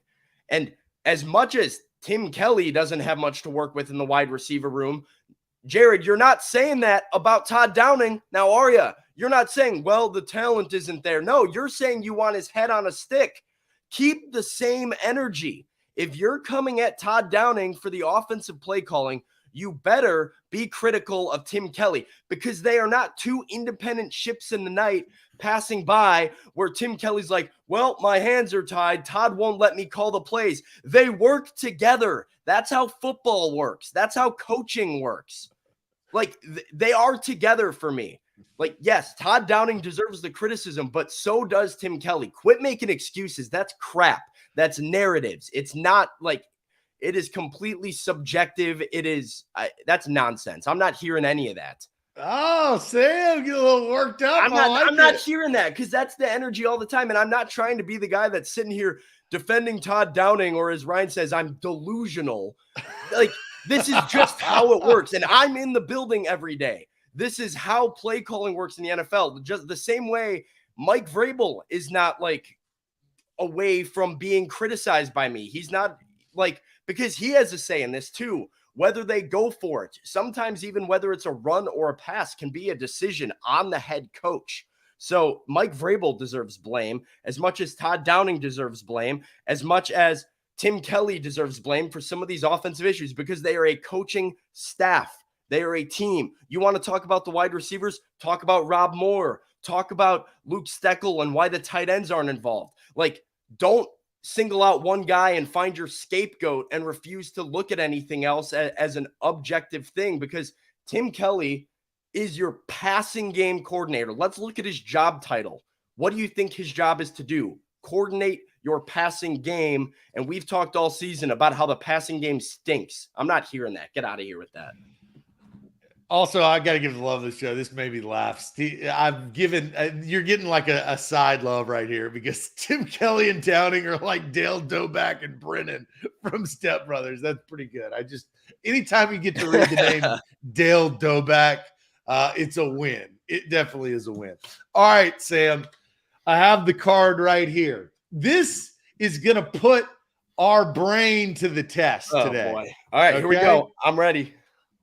And as much as Tim Kelly doesn't have much to work with in the wide receiver room, Jared, you're not saying that about Todd Downing. Now, are you? You're not saying, well, the talent isn't there. No, you're saying you want his head on a stick. Keep the same energy. If you're coming at Todd Downing for the offensive play calling, you better be critical of Tim Kelly, because they are not two independent ships in the night passing by where Tim Kelly's like, well, my hands are tied. Todd won't let me call the plays. They work together. That's how football works. That's how coaching works. Like, they are together for me. Like, yes, Todd Downing deserves the criticism, but so does Tim Kelly. Quit making excuses. That's crap. That's narratives. It's not like, it is completely subjective. It is, that's nonsense. I'm not hearing any of that. Oh, Sam, get a little worked up. I'm not hearing that, because that's the energy all the time. And I'm not trying to be the guy that's sitting here defending Todd Downing, or as Ryan says, I'm delusional. Like, this is just how it works. And I'm in the building every day. This is how play calling works in the NFL. Just the same way Mike Vrabel is not like away from being criticized by me. He's not like, because he has a say in this too, whether they go for it. Sometimes even whether it's a run or a pass can be a decision on the head coach. So Mike Vrabel deserves blame as much as Todd Downing deserves blame, as much as Tim Kelly deserves blame for some of these offensive issues, because they are a coaching staff. They are a team. You want to talk about the wide receivers? Talk about Rob Moore. Talk about Luke Steckel and why the tight ends aren't involved. Like, don't single out one guy and find your scapegoat and refuse to look at anything else as an objective thing, because Tim Kelly is your passing game coordinator. Let's look at his job title. What do you think his job is to do? Coordinate your passing game. And we've talked all season about how the passing game stinks. I'm not hearing that. Get out of here with that. Also, I got to give the love of the show. This made me laugh. I've given, you're getting like a side love right here, because Tim Kelly and Downing are like Dale Doback and Brennan from Step Brothers. That's pretty good. Anytime you get to read the name Dale Doback, it's a win. It definitely is a win. All right, Sam, I have the card right here. This is going to put our brain to the test today. Boy. All right, Here we go. I'm ready.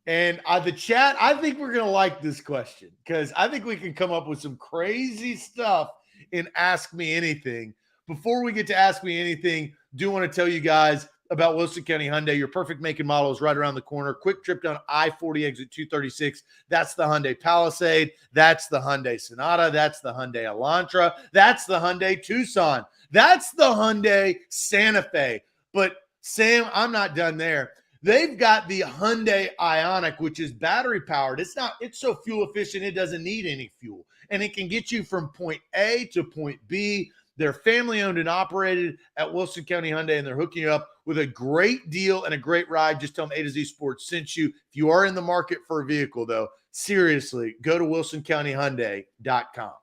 And the chat, I think we're going to like this question, because I think we can come up with some crazy stuff in Ask Me Anything. Before we get to Ask Me Anything, do want to tell you guys about Wilson County Hyundai. Your perfect make and model is right around the corner. Quick trip down I-40 exit 236. That's the Hyundai Palisade. That's the Hyundai Sonata. That's the Hyundai Elantra. That's the Hyundai Tucson. That's the Hyundai Santa Fe. But Sam, I'm not done there. They've got the Hyundai Ioniq, which is battery powered. It's so fuel efficient, it doesn't need any fuel. And it can get you from point A to point B. They're family owned and operated at Wilson County Hyundai, and they're hooking you up with a great deal and a great ride. Just tell them A to Z Sports sent you. If you are in the market for a vehicle, though, seriously, go to WilsonCountyHyundai.com.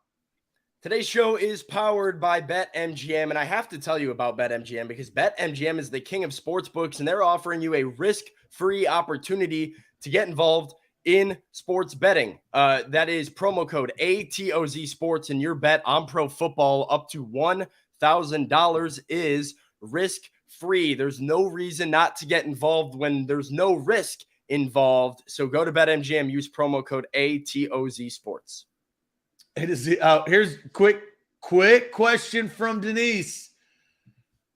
Today's show is powered by BetMGM, and I have to tell you about BetMGM because BetMGM is the king of sportsbooks, and they're offering you a risk-free opportunity to get involved in sports betting. That is promo code ATOZ Sports, and your bet on pro football up to $1,000 is risk-free. There's no reason not to get involved when there's no risk involved. So go to BetMGM, use promo code ATOZ Sports. It is. Here's quick question from Denise.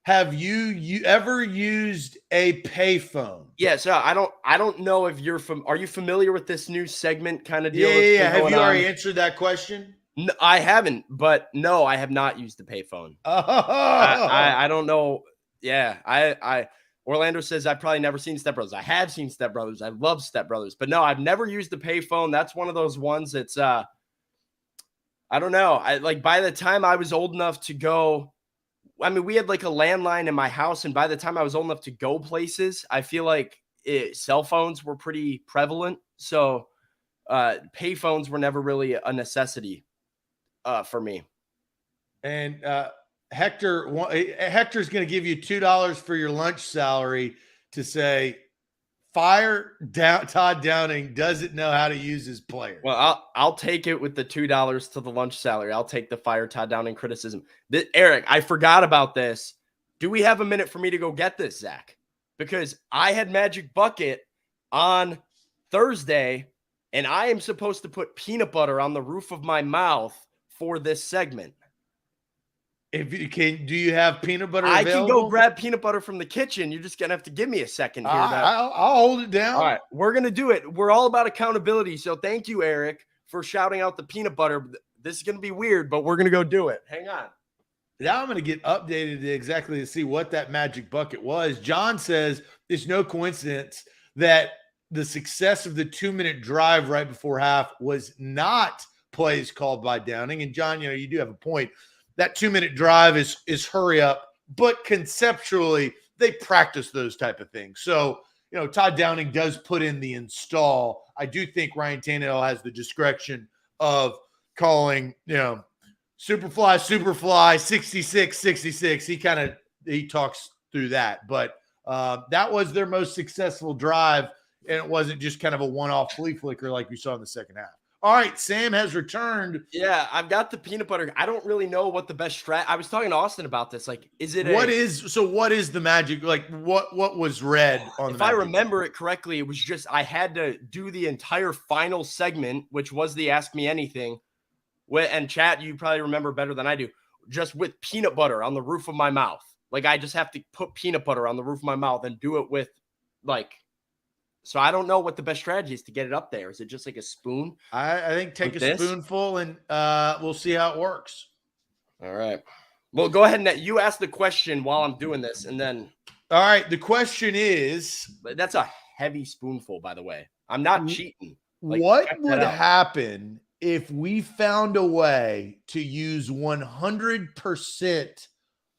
Have you ever used a payphone? Yeah, so I don't know if are you familiar with this new segment kind of deal? Yeah. Have you already answered that question? No, I haven't, but no, I have not used the payphone. Oh. I don't know. Yeah, I Orlando says I've probably never seen Step Brothers. I have seen Step Brothers. I love Step Brothers, but no, I've never used the payphone. That's one of those ones that's I don't know. By the time I was old enough to go, I mean, we had like a landline in my house, and by the time I was old enough to go places, I feel like cell phones were pretty prevalent. So pay phones were never really a necessity for me. And Hector's going to give you $2 for your lunch salary to say, fire Todd Downing doesn't know how to use his players. Well, I'll take it with the $2 to the lunch salary. I'll take the fire Todd Downing criticism. Eric, I forgot about this. Do we have a minute for me to go get this, Zach? Because I had Magic Bucket on Thursday, and I am supposed to put peanut butter on the roof of my mouth for this segment. If you can, do you have peanut butter I available? can go grab peanut butter from the kitchen. You're just gonna have to give me a second here. I'll hold it down. All right, we're gonna do it. We're all about accountability. So thank you, Eric, for shouting out the peanut butter. This is gonna be weird, but we're gonna go do it. Hang on. Now I'm going to get updated exactly to see what that magic bucket was. John says it's no coincidence that the success of the 2-minute drive right before half was not plays called by Downing. And John, you do have a point. That 2-minute drive is hurry up, but conceptually they practice those type of things. So, Todd Downing does put in the install. I do think Ryan Tannehill has the discretion of calling, Superfly, 66. He talks through that. But that was their most successful drive, and it wasn't just kind of a one-off flea flicker like we saw in the second half. All right, Sam has returned. Yeah, I've got the peanut butter. I don't really know what the best I was talking to Austin about this. Like, what is the magic? Like, what was read on? If I remember it correctly, it was just I had to do the entire final segment, which was the Ask Me Anything. And chat, you probably remember better than I do, just with peanut butter on the roof of my mouth. Like, I just have to put peanut butter on the roof of my mouth and do it with, so I don't know what the best strategy is to get it up there. Is it just like a spoon? I think take a spoonful and we'll see how it works. All right. Well, go ahead and you ask the question while I'm doing this, and then. All right. The question is. That's a heavy spoonful, by the way. I'm not cheating. What would happen if we found a way to use 100%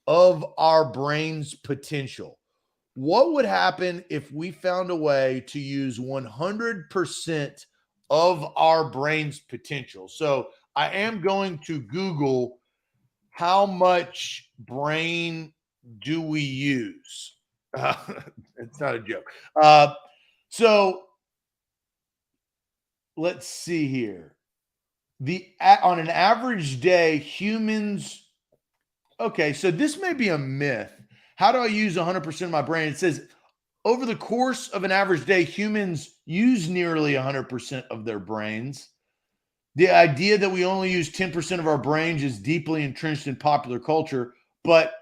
of our brain's potential? What would happen if we found a way to use 100% of our brain's potential? So I am going to Google how much brain do we use? It's not a joke. So let's see here. On an average day, humans. Okay, so this may be a myth. How do I use 100% of my brain? It says over the course of an average day, humans use nearly 100% of their brains. The idea that we only use 10% of our brains is deeply entrenched in popular culture, but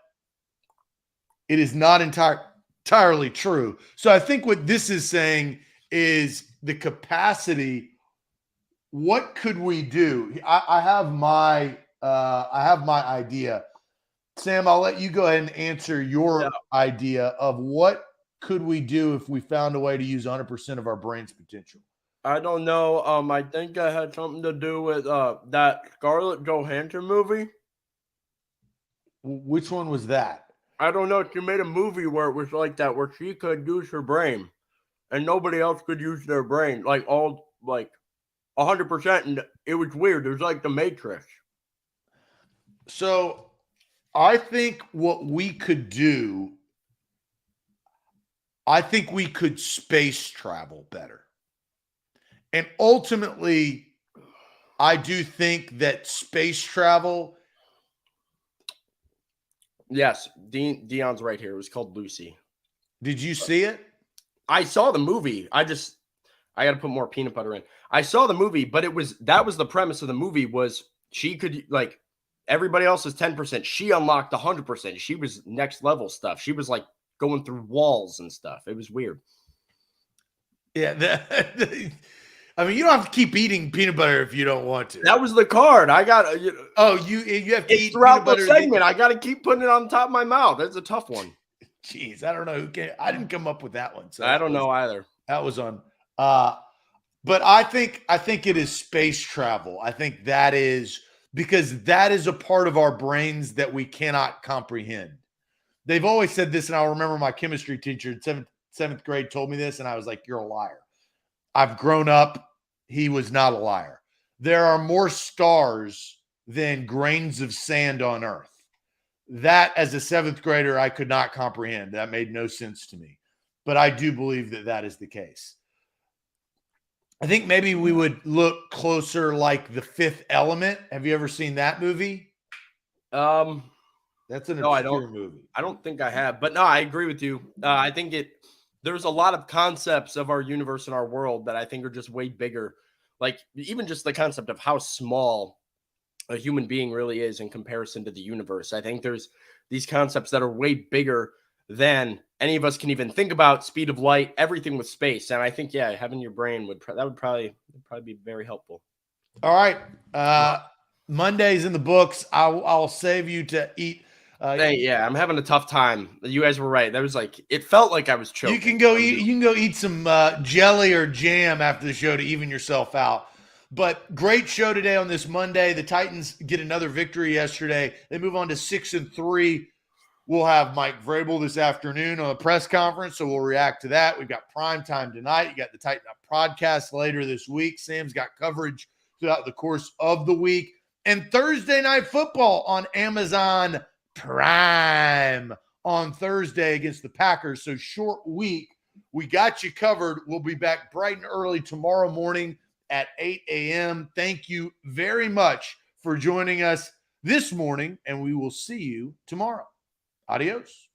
it is not entirely true. So I think what this is saying is the capacity. What could we do? I have my idea. Sam, I'll let you go ahead and answer your idea of what could we do if we found a way to use 100% of our brain's potential. I don't know. I think that had something to do with that Scarlett Johansson movie. Which one was that? I don't know. She made a movie where it was like that, where she could use her brain, and nobody else could use their brain, 100%, and it was weird. It was like The Matrix. So I think what we could do, I think we could space travel better. And ultimately, I do think that space travel. Yes, Dion's right here. It was called Lucy. Did you see it? I saw the movie. I got to put more peanut butter in. I saw the movie, but that was the premise of the movie was she could, everybody else is 10%. She unlocked 100%. She was next level stuff. She was going through walls and stuff. It was weird. Yeah. I mean, you don't have to keep eating peanut butter if you don't want to. That was the card. I got. You have to eat throughout peanut the butter. segment. I got to keep putting it on top of my mouth. That's a tough one. Jeez, I don't know who came. I didn't come up with that one. So I don't know either. That was on. But I think it is space travel. I think that is because that is a part of our brains that we cannot comprehend. They've always said this, and I remember my chemistry teacher in seventh grade told me this, and I was like, "You're a liar." I've grown up. He was not a liar. There are more stars than grains of sand on Earth. That, as a seventh grader, I could not comprehend. That made no sense to me. But I do believe that is the case. I think maybe we would look closer like The Fifth Element. Have you ever seen that movie? That's an obscure movie. I don't think I have. But no, I agree with you. I think there's a lot of concepts of our universe and our world that I think are just way bigger like even just the concept of how small a human being really is in comparison to the universe. I think there's these concepts that are way bigger than any of us can even think about. Speed of light, everything with space. And I think, yeah, having your brain would probably be very helpful. All right. Monday's in the books. I'll save you to eat. Yeah, I'm having a tough time. You guys were right. That was like, it felt like I was choking. You can go eat some jelly or jam after the show to even yourself out. But great show today on this Monday. The Titans get another victory yesterday. They move on to 6-3. We'll have Mike Vrabel this afternoon on a press conference, so we'll react to that. We've got prime time tonight. You got the Titan Up podcast later this week. Sam's got coverage throughout the course of the week. And Thursday Night Football on Amazon Prime on Thursday against the Packers. So short week. We got you covered. We'll be back bright and early tomorrow morning at 8 a.m. Thank you very much for joining us this morning, and we will see you tomorrow. Adios.